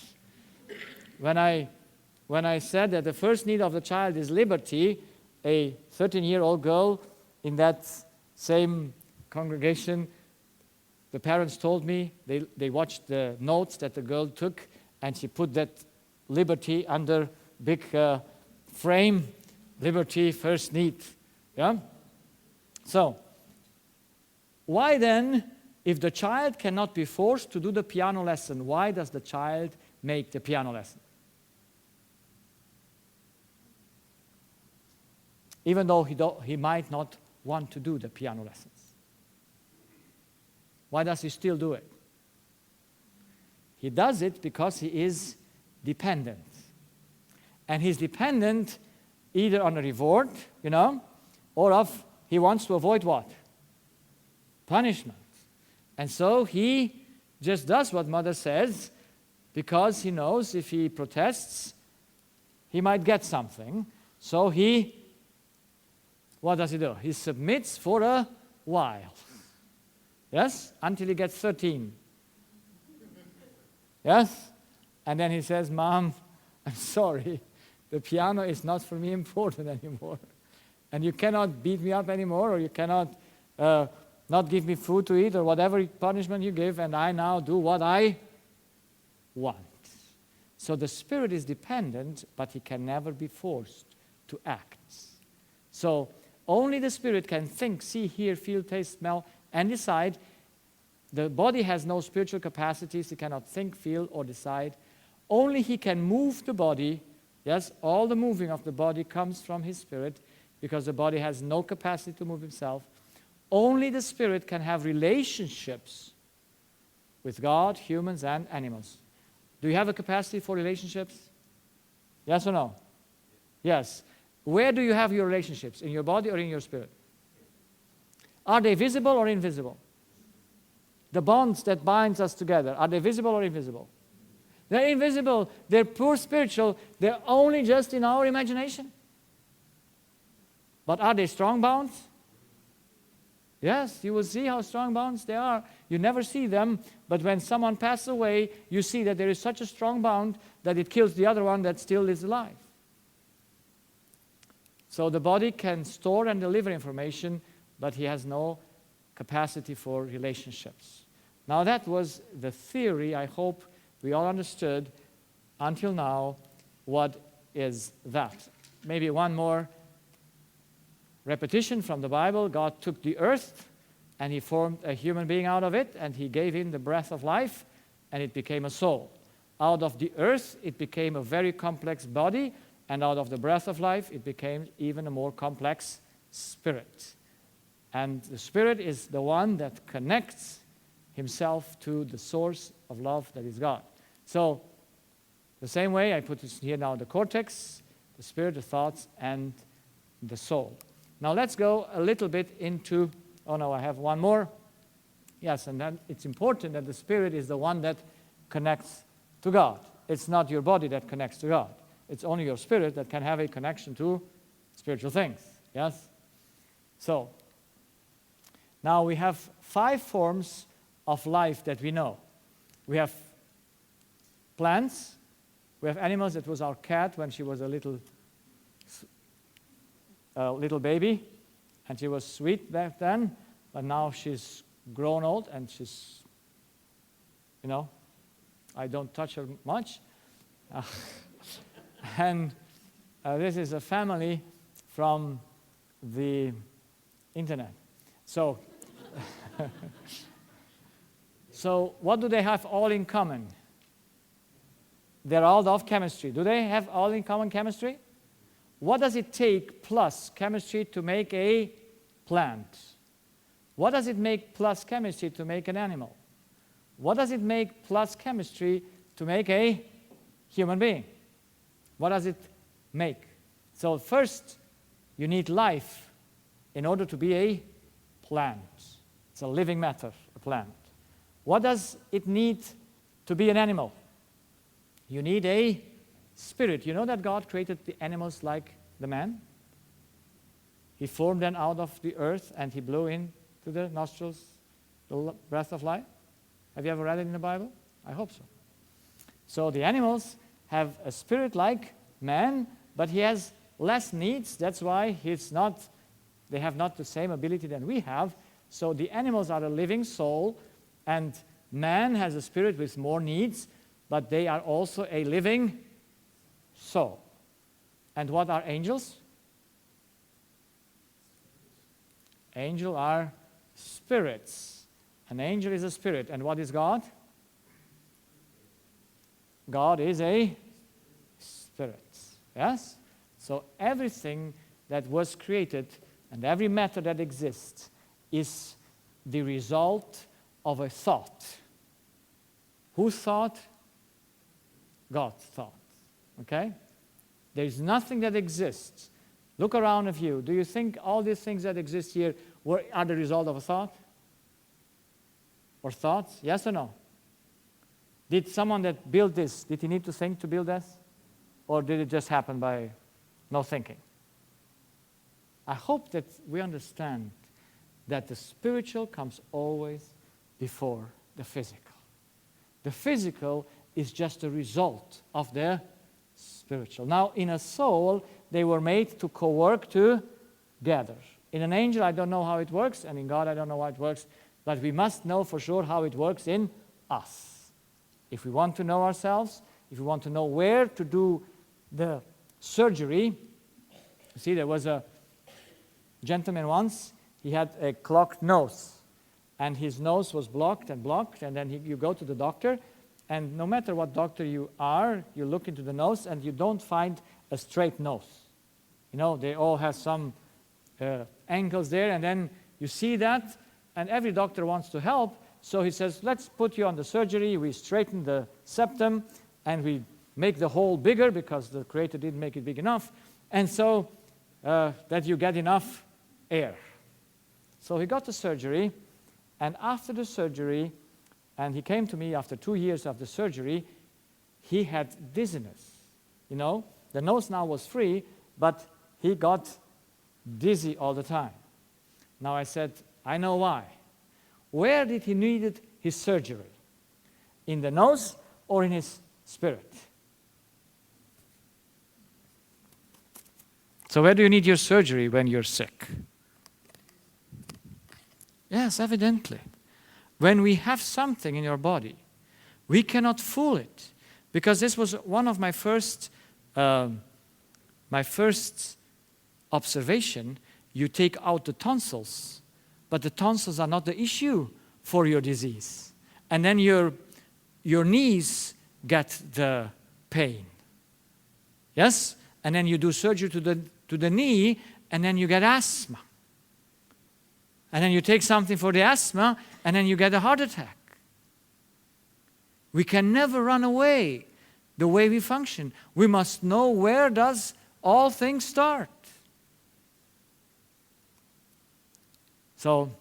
When I said that the first need of the child is liberty, a 13-year-old girl in that same congregation, the parents told me they watched the notes that the girl took, and she put that liberty under big frame, liberty, first need. Yeah? So, why then, if the child cannot be forced to do the piano lesson, why does the child make the piano lesson? Even though he might not want to do the piano lessons. Why does he still do it? He does it because he is dependent. And he's dependent either on a reward, or he wants to avoid what? Punishment. And so he just does what mother says because he knows if he protests, he might get something. So what does he do? He submits for a while. Yes? Until he gets 13. Yes? And then he says, Mom, I'm sorry. The piano is not for me important anymore. And you cannot beat me up anymore, or you cannot not give me food to eat, or whatever punishment you give, and I now do what I want. So the spirit is dependent, but he can never be forced to act. So only the spirit can think, see, hear, feel, taste, smell, and decide. The body has no spiritual capacities. He cannot think, feel, or decide. Only he can move the body. Yes, all the moving of the body comes from his spirit because the body has no capacity to move himself. Only the spirit can have relationships with God, humans, and animals. Do you have a capacity for relationships? Yes or no? Yes. Where do you have your relationships? In your body or in your spirit? Are they visible or invisible? The bonds that binds us together, are they visible or invisible? They're invisible. They're pure spiritual. They're only just in our imagination. But are they strong bonds? Yes, you will see how strong bonds they are. You never see them, but when someone passes away, you see that there is such a strong bond that it kills the other one that still is alive. So the body can store and deliver information, but he has no capacity for relationships. Now that was the theory. I hope we all understood until now what is that. Maybe one more repetition from the Bible. God took the earth and he formed a human being out of it, and he gave him the breath of life, and it became a soul. Out of the earth it became a very complex body, and out of the breath of life it became even a more complex spirit. And the spirit is the one that connects himself to the source of love that is God. So the same way I put this here now, the cortex, the spirit, the thoughts, and the soul. Now let's go a little bit into, oh no, I have one more. Yes, and then it's important that the spirit is the one that connects to God. It's not your body that connects to God. It's only your spirit that can have a connection to spiritual things. Yes? So, now we have 5 forms of life that we know. We have plants. We have animals. That was our cat when she was a little baby, and she was sweet back then, but now she's grown old, and she's, I don't touch her much. And this is a family from the internet. So, so what do they have all in common? They're all of chemistry. Do they have all in common chemistry? What does it take plus chemistry to make a plant? What does it make plus chemistry to make an animal? What does it make plus chemistry to make a human being? What does it make? So first, you need life in order to be a plant. It's a living matter, a plant. What does it need to be an animal? You need a spirit. You know that God created the animals like the man? He formed them out of the earth, and he blew into the nostrils the breath of life. Have you ever read it in the Bible? I hope so. So the animals have a spirit like man, but he has less needs. That's why they have not the same ability than we have. So the animals are a living soul, and man has a spirit with more needs, but they are also a living soul. And what are angels? Angels are spirits. An angel is a spirit. And what is God? God is a spirit. Yes? So everything that was created and every matter that exists is the result of a thought. Whose thought? God's thought. Okay? There is nothing that exists. Look around of you. Do you think all these things that exist here are the result of a thought? Or thoughts? Yes or no? Did someone that built this, did he need to think to build this? Or did it just happen by no thinking? I hope that we understand that the spiritual comes always before the physical. The physical is just a result of the spiritual. Now, in a soul, they were made to co-work together. In an angel, I don't know how it works, and in God, I don't know how it works, but we must know for sure how it works in us. If we want to know ourselves, if we want to know where to do the surgery, you see, there was a gentleman once, he had a clogged nose, and his nose was blocked, and then you go to the doctor, and no matter what doctor you are, you look into the nose, and you don't find a straight nose. You know, they all have some angles there, and then you see that, and every doctor wants to help, so he says, let's put you on the surgery, we straighten the septum, and we make the hole bigger, because the Creator didn't make it big enough, and so that you get enough air. So he got the surgery, and after the surgery, and he came to me after 2 years of the surgery, he had dizziness. You know, the nose now was free, but he got dizzy all the time. Now I said, I know why. Where did he need his surgery? In the nose or in his spirit? So where do you need your surgery when you're sick? Yes, evidently. When we have something in your body, we cannot fool it. Because this was one of my first observation. You take out the tonsils, but the tonsils are not the issue for your disease. And then your knees get the pain. Yes? And then you do surgery to the knee, and then you get asthma. And then you take something for the asthma, and then you get a heart attack. We can never run away the way we function. We must know where does all things start. So,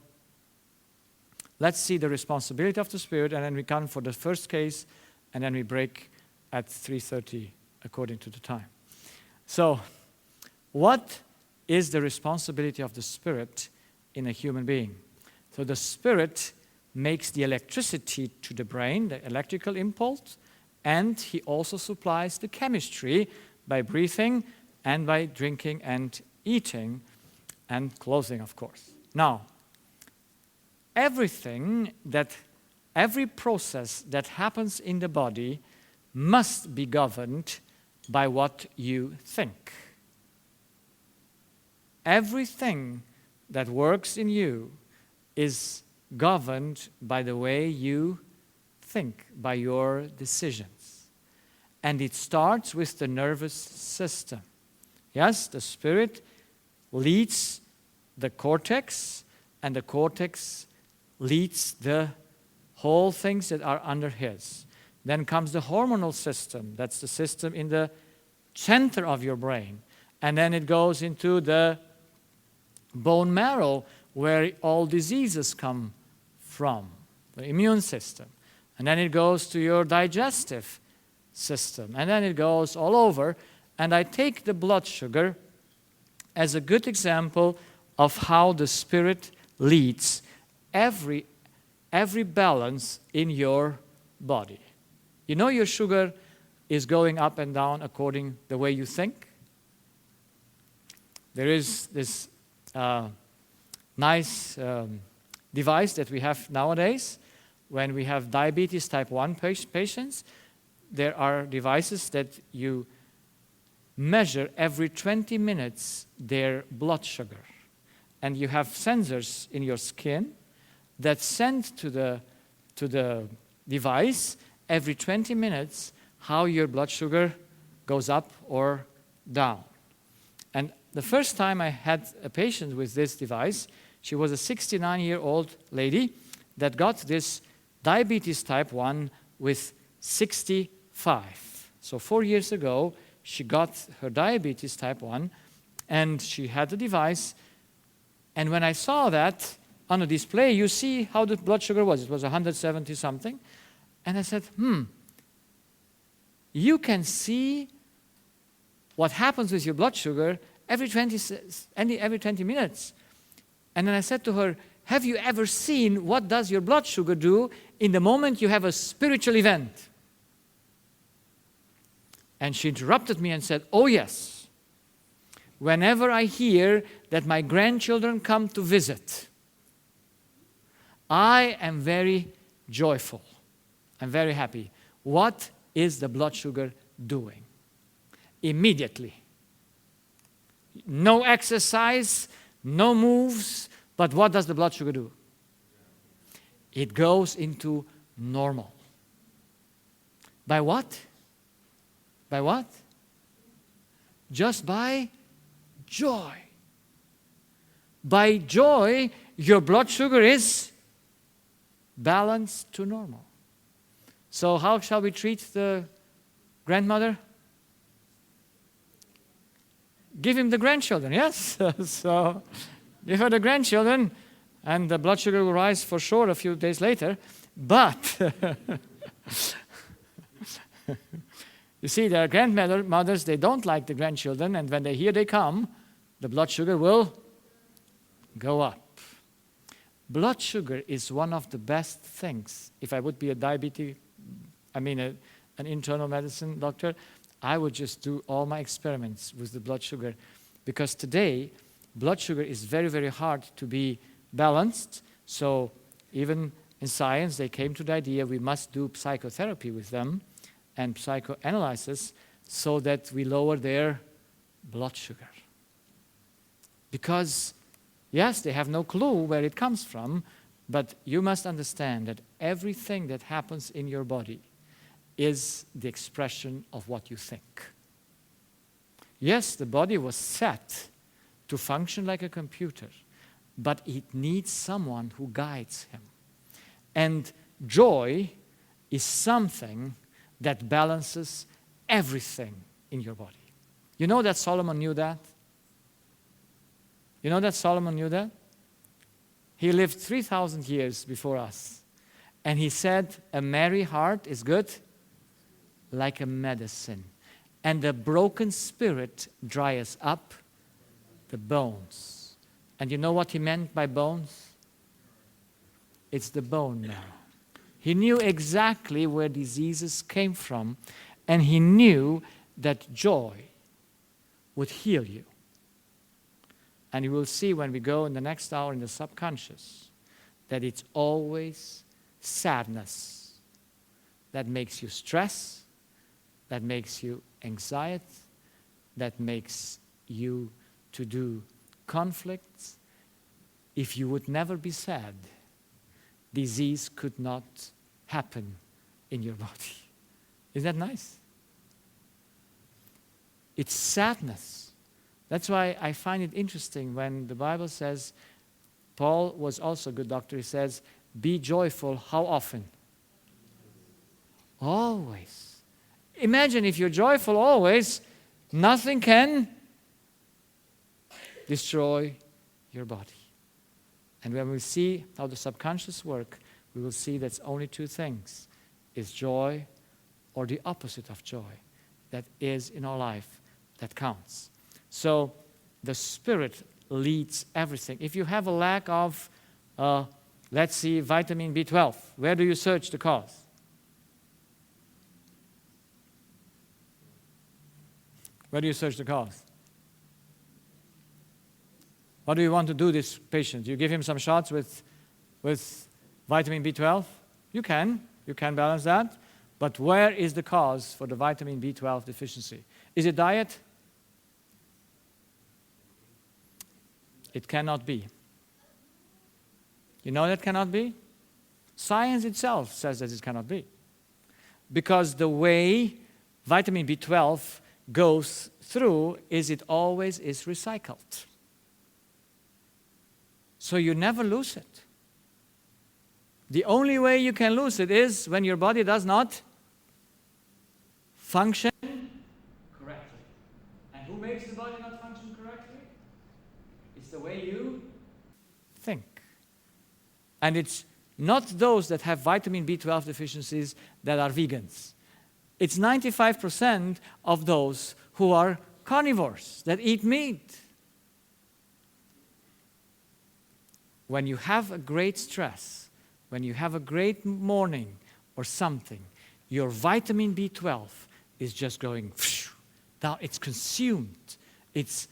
let's see the responsibility of the Spirit, and then we come for the first case, and then we break at 3:30 according to the time. So, what is the responsibility of the Spirit in a human being? So the Spirit makes the electricity to the brain, the electrical impulse, and he also supplies the chemistry by breathing and by drinking and eating and clothing, of course. Now, every process that happens in the body must be governed by what you think. Everything that works in you is governed by the way you think, by your decisions. And it starts with the nervous system. Yes, the Spirit leads the cortex, and the cortex leads the whole things that are under his. Then comes the hormonal system. That's the system in the center of your brain. And then it goes into the bone marrow, where all diseases come from, the immune system. And then it goes to your digestive system. And then it goes all over. And I take the blood sugar as a good example of how the Spirit leads every balance in your body. You know your sugar is going up and down according the way you think. There is this nice device that we have nowadays. When we have diabetes type 1 patients, there are devices that you measure every 20 minutes their blood sugar. and you have sensors in your skin that send to the device every 20 minutes how your blood sugar goes up or down. And the first time I had a patient with this device, she was a 69-year-old lady that got this diabetes type 1 with 65. So 4 years ago, she got her diabetes type 1, and she had the device. And when I saw that on a display, you see how the blood sugar was. It was 170 something. And I said, you can see what happens with your blood sugar every 20 minutes. And then I said to her, have you ever seen what does your blood sugar do in the moment you have a spiritual event? And she interrupted me and said, oh yes. Whenever I hear that my grandchildren come to visit, I am very joyful. I'm very happy. What is the blood sugar doing? Immediately. No exercise, no moves, but what does the blood sugar do? It goes into normal. By what? By what? Just by joy. By joy, your blood sugar is balanced to normal. So how shall we treat the grandmother? Give him the grandchildren, yes? So give her the grandchildren, and the blood sugar will rise for sure a few days later. But you see, there are grandmothers, they don't like the grandchildren, and when they hear they come, the blood sugar will go up. Blood sugar is one of the best things. If I would be an internal medicine doctor, I would just do all my experiments with the blood sugar, because today, blood sugar is very, very hard to be balanced. So even in science, they came to the idea we must do psychotherapy with them and psychoanalysis so that we lower their blood sugar. Because, yes, they have no clue where it comes from, but you must understand that everything that happens in your body is the expression of what you think. Yes, the body was set to function like a computer, but it needs someone who guides him. And joy is something that balances everything in your body. You know that Solomon knew that? You know that Solomon knew that? He lived 3,000 years before us. And he said, a merry heart is good like a medicine, and a broken spirit dries up the bones. And you know what he meant by bones? It's the bone marrow. He knew exactly where diseases came from, and he knew that joy would heal you. And you will see when we go in the next hour in the subconscious that it's always sadness that makes you stress, that makes you anxiety, that makes you to do conflicts. If you would never be sad, disease could not happen in your body. Isn't that nice? It's sadness. That's why I find it interesting when the Bible says, Paul was also a good doctor, he says, be joyful how often? Always. Imagine if you're joyful always, nothing can destroy your body. And when we see how the subconscious work, we will see that's only two things. Is joy or the opposite of joy that is in our life that counts. So the Spirit leads everything. If you have a lack of, let's see, vitamin B12, where do you search the cause? Where do you search the cause? What do you want to do this patient? You give him some shots with vitamin B12? You can balance that. But where is the cause for the vitamin B12 deficiency? Is it diet? It cannot be. You know that cannot be? Science itself says that it cannot be. Because the way vitamin B12 goes through is it always is recycled. So you never lose it. The only way you can lose it is when your body does not function correctly. And who makes the body not function correctly? It's the way you think. And it's not those that have vitamin B12 deficiencies that are vegans. It's 95% of those who are carnivores, that eat meat. When you have a great stress, when you have a great morning or something, your vitamin B12 is just going down. It's consumed. It's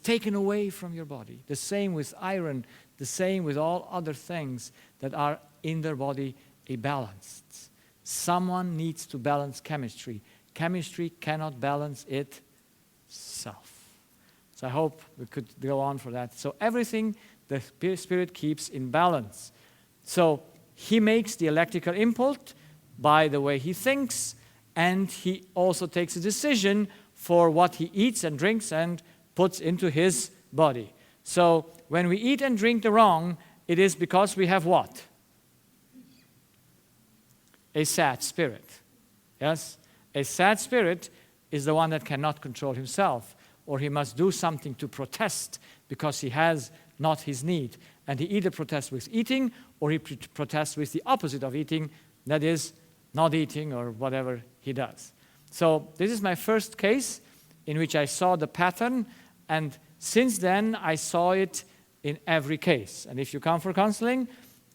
taken away from your body. The same with iron, the same with all other things that are in their body imbalanced. Someone needs to balance chemistry. Chemistry cannot balance itself. So I hope we could go on for that. So everything the Spirit keeps in balance. So he makes the electrical impulse by the way he thinks, and he also takes a decision for what he eats and drinks and puts into his body. So when we eat and drink the wrong, it is because we have what? A sad spirit. Yes? A sad spirit is the one that cannot control himself, or he must do something to protest because he has not his need. And he either protests with eating, or he protests with the opposite of eating, that is, not eating or whatever he does. So this is my first case in which I saw the pattern, and since then I saw it in every case. And if you come for counseling,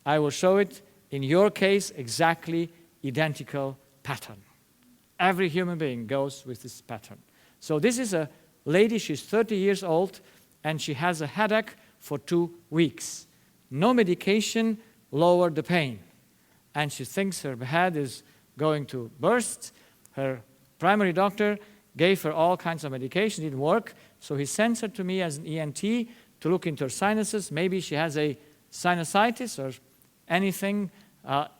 I will show it in your case, exactly identical pattern. Every human being goes with this pattern. So this is a lady, she's 30 years old, and she has a headache for 2 weeks. No medication lowered the pain. And she thinks her head is going to burst. Her primary doctor gave her all kinds of medication, didn't work. So he sends her to me as an ENT to look into her sinuses. Maybe she has a sinusitis or anything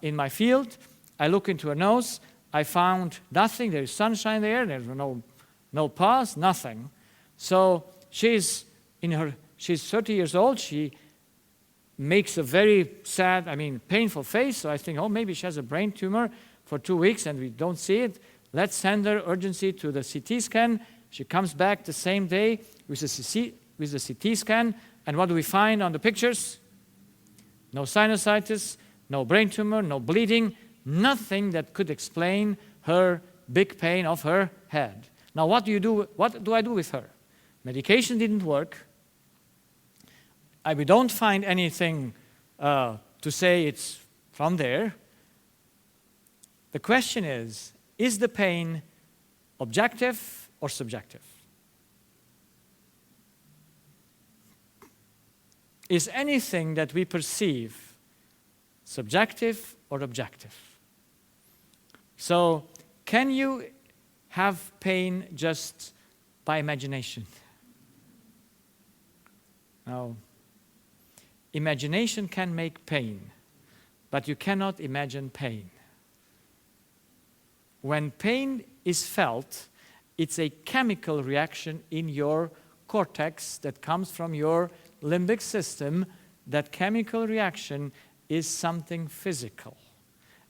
in my field. I look into her nose. I found nothing. There is sunshine there. There's no pus, nothing. So she's 30 years old. She makes a very sad, painful face. So I think, maybe she has a brain tumor for 2 weeks and we don't see it. Let's send her urgency to the CT scan. She comes back the same day with the CT scan. And what do we find on the pictures? No sinusitis, no brain tumor, no bleeding, nothing that could explain her big pain of her head. Now, what do I do with her? Medication didn't work. We don't find anything to say it's from there. The question is the pain objective or subjective? Is anything that we perceive subjective or objective? So, can you have pain just by imagination? No. Imagination can make pain, but you cannot imagine pain. When pain is felt, it's a chemical reaction in your cortex that comes from your limbic system. That chemical reaction is something physical.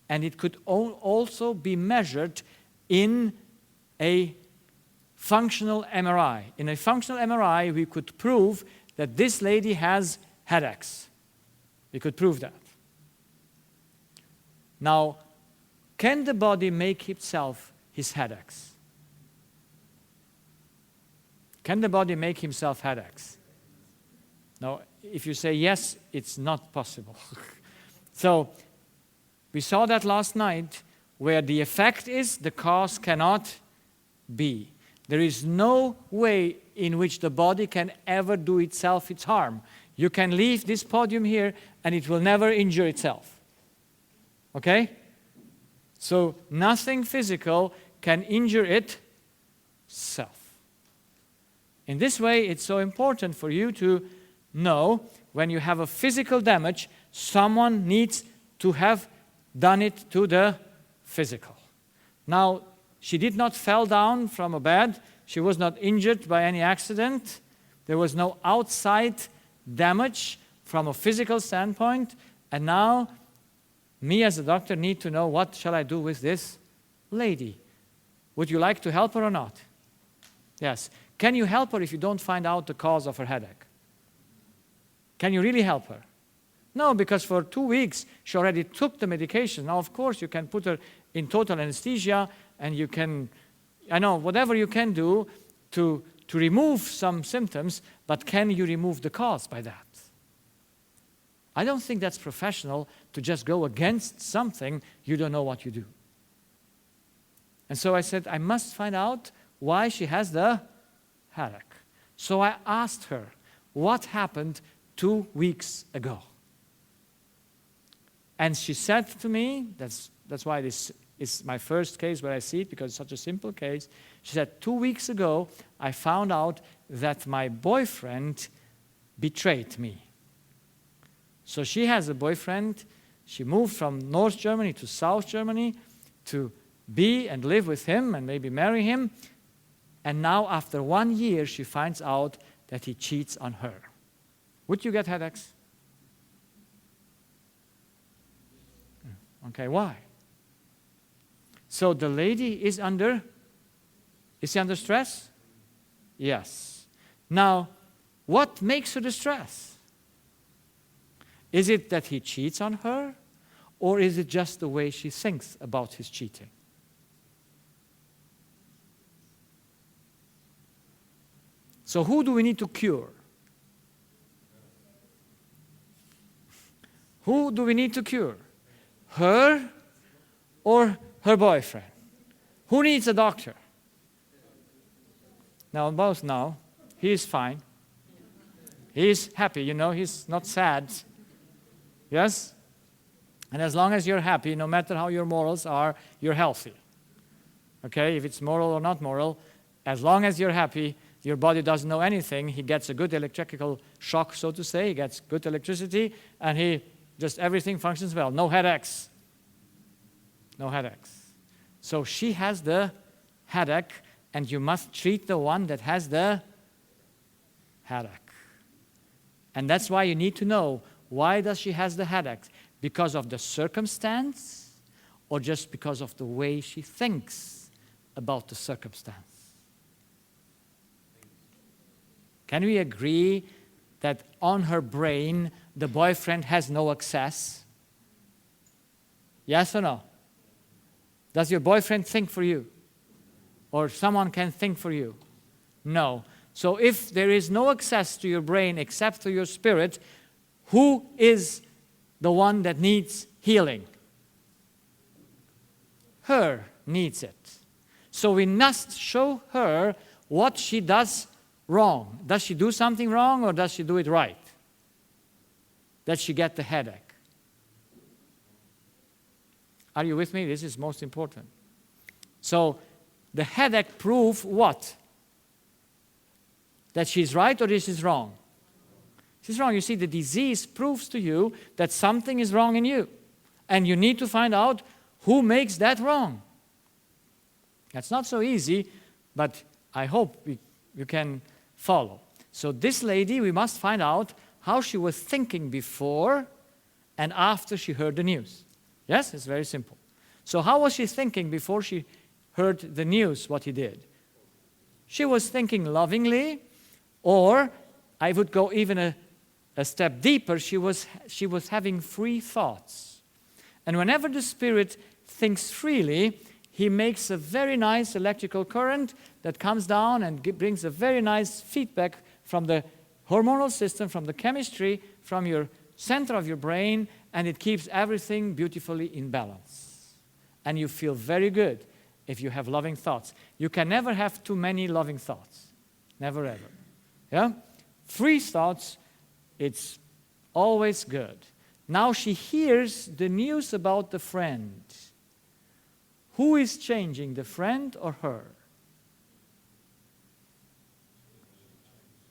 And it could also be measured in a functional MRI. In a functional MRI, we could prove that this lady has headaches. We could prove that. Now, can the body make itself his headaches? Can the body make himself headaches? No, if you say yes, it's not possible. So, we saw that last night, where the effect is the cause cannot be. There is no way in which the body can ever do itself its harm. You can leave this podium here and it will never injure itself. Okay? So nothing physical can injure itself. In this way, it's so important for you to No, when you have a physical damage, someone needs to have done it to the physical. Now, she did not fall down from a bed. She was not injured by any accident. There was no outside damage from a physical standpoint. And now, me as a doctor need to know, what shall I do with this lady? Would you like to help her or not? Yes. Can you help her if you don't find out the cause of her headache? Can you really help her? No, because for 2 weeks she already took the medication. Now, of course, you can put her in total anesthesia and you can, whatever you can do to remove some symptoms, but can you remove the cause by that? I don't think that's professional to just go against something you don't know what you do. And so I said, I must find out why she has the headache. So I asked her, what happened 2 weeks ago? And she said to me, that's why this is my first case where I see it, because it's such a simple case. She said, 2 weeks ago, I found out that my boyfriend betrayed me. So she has a boyfriend. She moved from North Germany to South Germany to be and live with him and maybe marry him. And now, after 1 year, she finds out that he cheats on her. Would you get headaches? Okay, why? So the lady is she under stress? Yes. Now, what makes her distress? Is it that he cheats on her, or is it just the way she thinks about his cheating? So who do we need to cure? Who do we need to cure? Her or her boyfriend? Who needs a doctor? Now, both now. He is fine. He is happy, he's not sad. Yes? And as long as you're happy, no matter how your morals are, you're healthy. Okay? If it's moral or not moral, as long as you're happy, your body doesn't know anything. He gets a good electrical shock, so to say. He gets good electricity, and everything functions well. No headaches. No headaches. So she has the headache, and you must treat the one that has the headache. And that's why you need to know, why does she has the headache? Because of the circumstance, or just because of the way she thinks about the circumstance? Can we agree that on her brain, the boyfriend has no access? Yes or no? Does your boyfriend think for you? Or someone can think for you? No. So if there is no access to your brain except to your spirit, who is the one that needs healing? Her needs it. So we must show her what she does wrong. Does she do something wrong, or does she do it right? Does she get the headache? Are you with me? This is most important. So the headache proves what? That she's right or this is wrong? She's wrong. You see, the disease proves to you that something is wrong in you. And you need to find out who makes that wrong. That's not so easy, but I hope you can follow. So this lady, we must find out how she was thinking before and after she heard the news. Yes, it's very simple. So how was she thinking before she heard the news, what he did? She was thinking lovingly, or I would go even a step deeper, she was having free thoughts. And whenever the spirit thinks freely, he makes a very nice electrical current that comes down and brings a very nice feedback from the hormonal system, from the chemistry, from your center of your brain, and it keeps everything beautifully in balance. And you feel very good if you have loving thoughts. You can never have too many loving thoughts. Never ever. Yeah? Free thoughts, it's always good. Now she hears the news about the friend. Who is changing, the friend or her?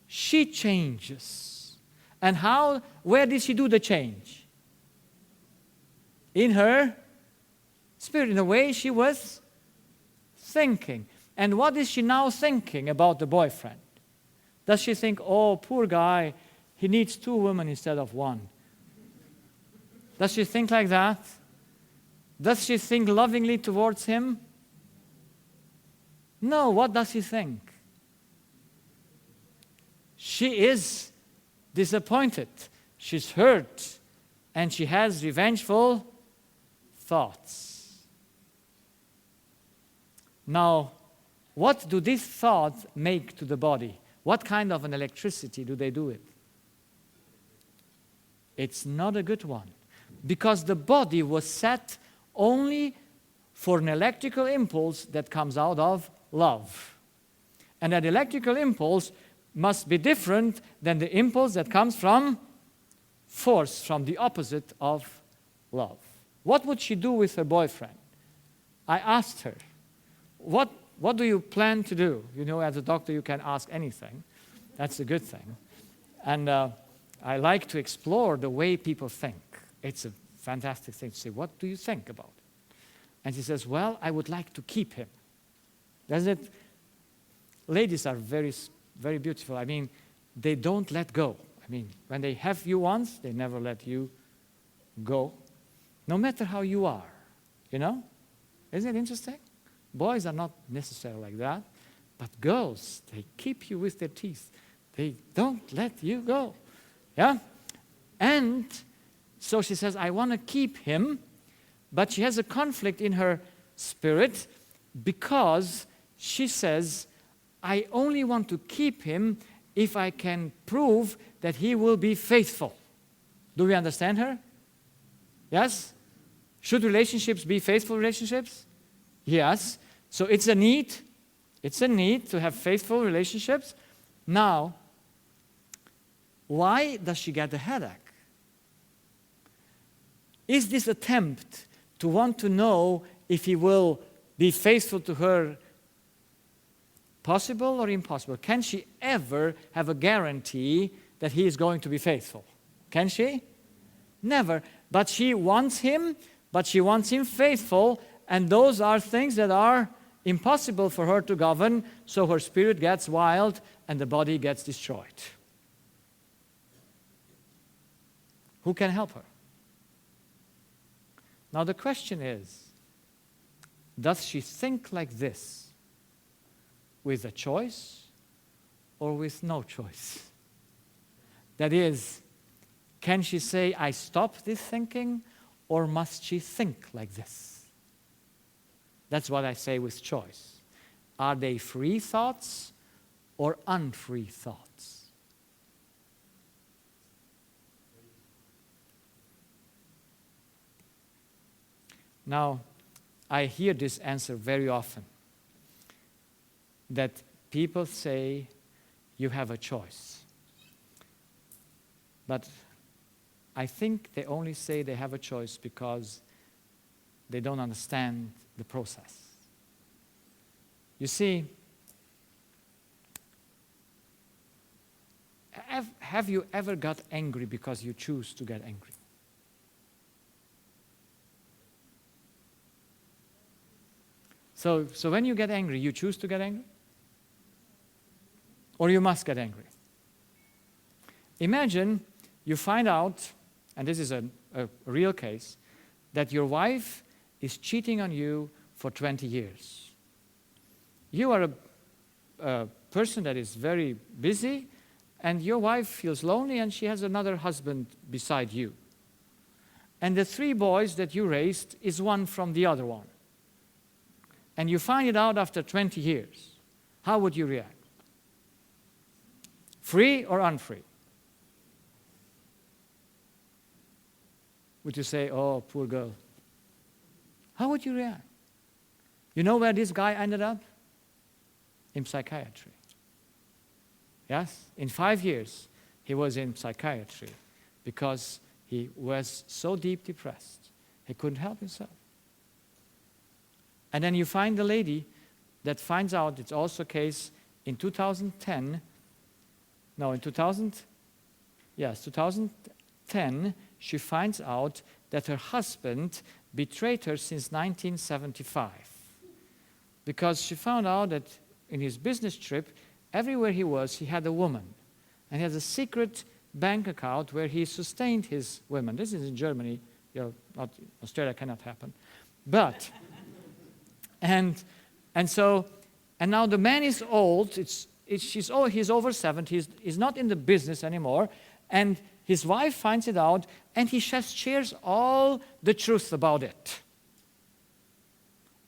She changes. And where did she do the change? In her spirit, in the way she was thinking. And what is she now thinking about the boyfriend? Does she think, oh, poor guy, he needs 2 women instead of 1? Does she think like that? Does she think lovingly towards him? No, what does she think? She is disappointed. She's hurt. And she has revengeful thoughts. Now, what do these thoughts make to the body? What kind of an electricity do they do it? It's not a good one. Because the body was set only for an electrical impulse that comes out of love. And that electrical impulse must be different than the impulse that comes from force, from the opposite of love. What would she do with her boyfriend? I asked her, what do you plan to do? You know, as a doctor, you can ask anything. That's a good thing. And I like to explore the way people think. It's a fantastic thing to say, what do you think about it? And she says, well, I would like to keep him. Doesn't it? Ladies are very, very beautiful. I mean, they don't let go. I mean, when they have you once, they never let you go, no matter how you are, you know? Isn't it interesting? Boys are not necessarily like that, but girls, they keep you with their teeth. They don't let you go, yeah? And so she says, I want to keep him, but she has a conflict in her spirit because she says, I only want to keep him if I can prove that he will be faithful. Do we understand her? Yes? Should relationships be faithful relationships? Yes. So it's a need. It's a need to have faithful relationships. Now, why does she get a headache? Is this attempt to want to know if he will be faithful to her possible or impossible? Can she ever have a guarantee that he is going to be faithful? Can she? Never. But she wants him faithful, and those are things that are impossible for her to govern, so her spirit gets wild and the body gets destroyed. Who can help her? Now the question is, does she think like this with a choice or with no choice? That is, can she say, I stop this thinking, or must she think like this? That's what I say with choice. Are they free thoughts or unfree thoughts? Now, I hear this answer very often, that people say, you have a choice. But I think they only say they have a choice because they don't understand the process. You see, have you ever got angry because you choose to get angry? So when you get angry, you choose to get angry? Or you must get angry? Imagine you find out, and this is a real case, that your wife is cheating on you for 20 years. You are a person that is very busy, and your wife feels lonely, and she has another husband beside you. And the 3 boys that you raised is one from the other one. And you find it out after 20 years. How would you react? Free or unfree? Would you say, oh, poor girl? How would you react? You know where this guy ended up? In psychiatry. Yes? In 5 years, he was in psychiatry because he was so deep depressed, he couldn't help himself. And then you find the lady that finds out, it's also a case in 2010, no, in 2000, Yes, 2010, she finds out that her husband betrayed her since 1975. Because she found out that in his business trip, everywhere he was, he had a woman. And he has a secret bank account where he sustained his women. This is in Germany. Not Australia cannot happen. But, and now the man is old. He's over 70. He's not in the business anymore. And his wife finds it out, and he just shares all the truth about it.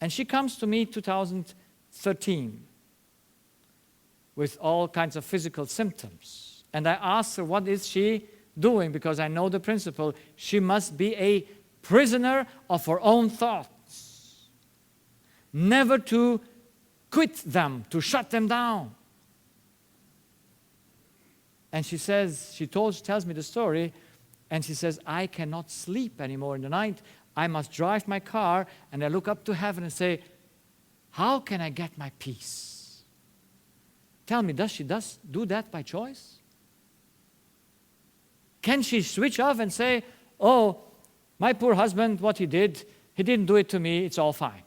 And she comes to me 2013 with all kinds of physical symptoms. And I asked her, what is she doing? Because I know the principle. She must be a prisoner of her own thoughts. Never to quit them, to shut them down. And she tells me the story, and she says, I cannot sleep anymore in the night. I must drive my car, and I look up to heaven and say, how can I get my peace? Tell me, does she do that by choice? Can she switch off and say, oh, my poor husband, what he didn't do it to me, it's all fine.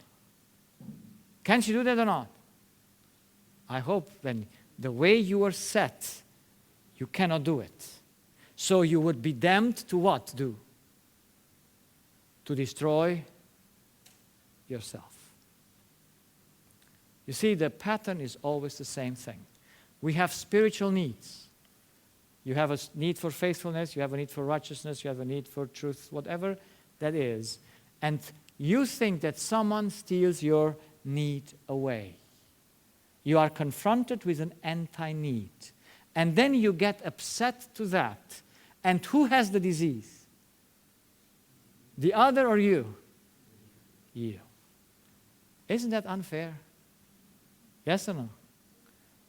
Can she do that or not? I hope when the way you are set, you cannot do it. So you would be damned to what do? To destroy yourself. You see, the pattern is always the same thing. We have spiritual needs. You have a need for faithfulness, you have a need for righteousness, you have a need for truth, whatever that is. And you think that someone steals your need away. You are confronted with an anti-need. And then you get upset to that. And who has the disease? The other or you? You. Isn't that unfair? Yes or no?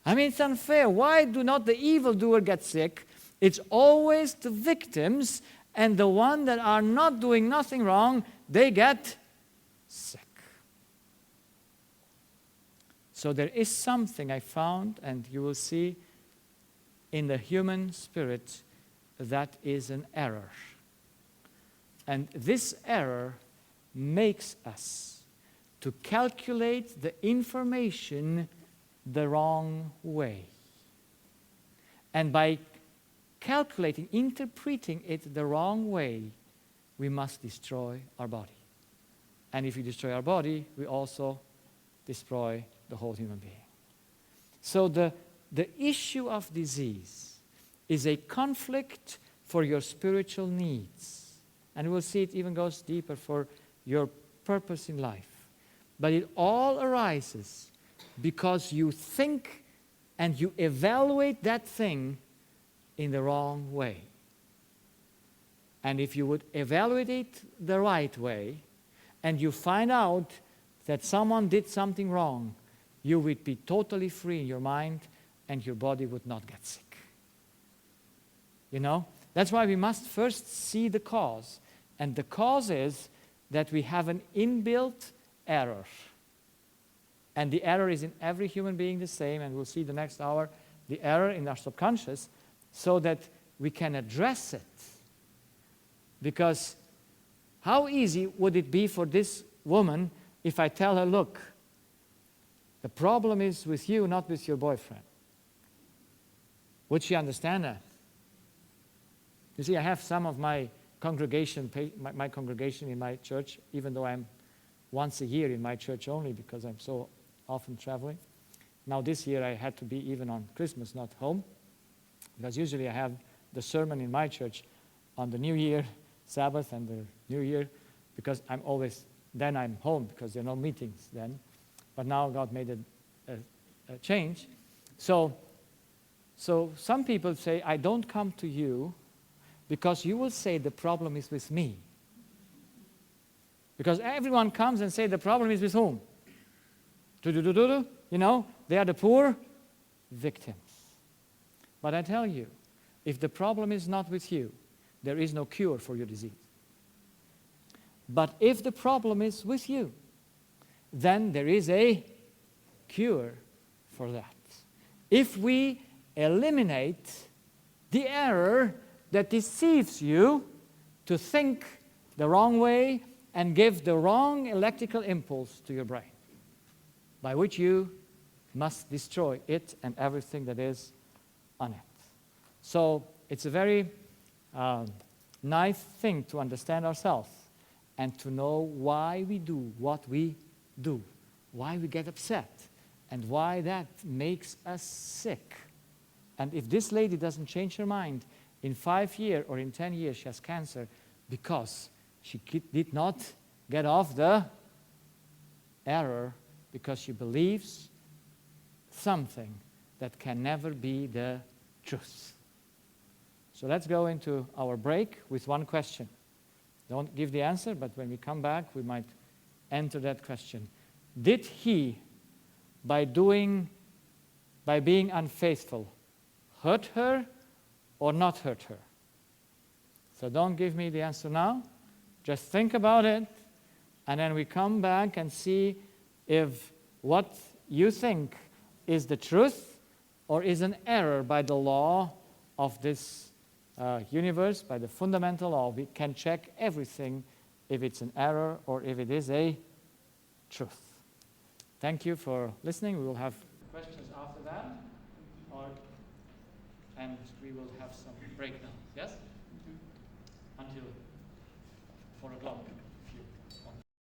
I mean, it's unfair. Why do not the evildoer get sick? It's always the victims, and the one that are not doing nothing wrong, they get sick. So there is something I found, and you will see in the human spirit that is an error. And this error makes us to calculate the information the wrong way. And by calculating, interpreting it the wrong way, we must destroy our body. And if we destroy our body, we also destroy the whole human being. So the issue of disease is a conflict for your spiritual needs. And we'll see it even goes deeper for your purpose in life. But it all arises because you think and you evaluate that thing in the wrong way. And if you would evaluate it the right way, and you find out that someone did something wrong, you would be totally free in your mind, and your body would not get sick. You know? That's why we must first see the cause. And the cause is that we have an inbuilt error. And the error is in every human being the same, and we'll see the next hour, the error in our subconscious, so that we can address it. Because how easy would it be for this woman if I tell her, look, the problem is with you, not with your boyfriend? Would she understand that? You see, I have some of my congregation in my church, even though I'm once a year in my church only because I'm so often traveling. Now this year I had to be even on Christmas, not home, because usually I have the sermon in my church on the New Year, Sabbath and the New Year, because I'm home because there are no meetings then. But now God made a change. So some people say, I don't come to you because you will say the problem is with me. Because everyone comes and say the problem is with whom? You know, they are the poor victims. But I tell you, if the problem is not with you, there is no cure for your disease. But if the problem is with you, then there is a cure for that. If we eliminate the error that deceives you to think the wrong way and give the wrong electrical impulse to your brain, by which you must destroy it and everything that is on it. So it's a very nice thing to understand ourselves and to know why we do what we do, why we get upset, and why that makes us sick. And if this lady doesn't change her mind, in 5 years or in 10 years she has cancer because she did not get off the error, because she believes something that can never be the truth. So let's go into our break with one question. Don't give the answer, but when we come back, we might enter that question. Did he, by being unfaithful, hurt her or not hurt her? So don't give me the answer now. Just think about it, and then we come back and see if what you think is the truth or is an error by the law of this universe, by the fundamental law. We can check everything if it's an error or if it is a truth. Thank you for listening. We will have questions after that, and we will have some break now. Yes? Until 4 o'clock.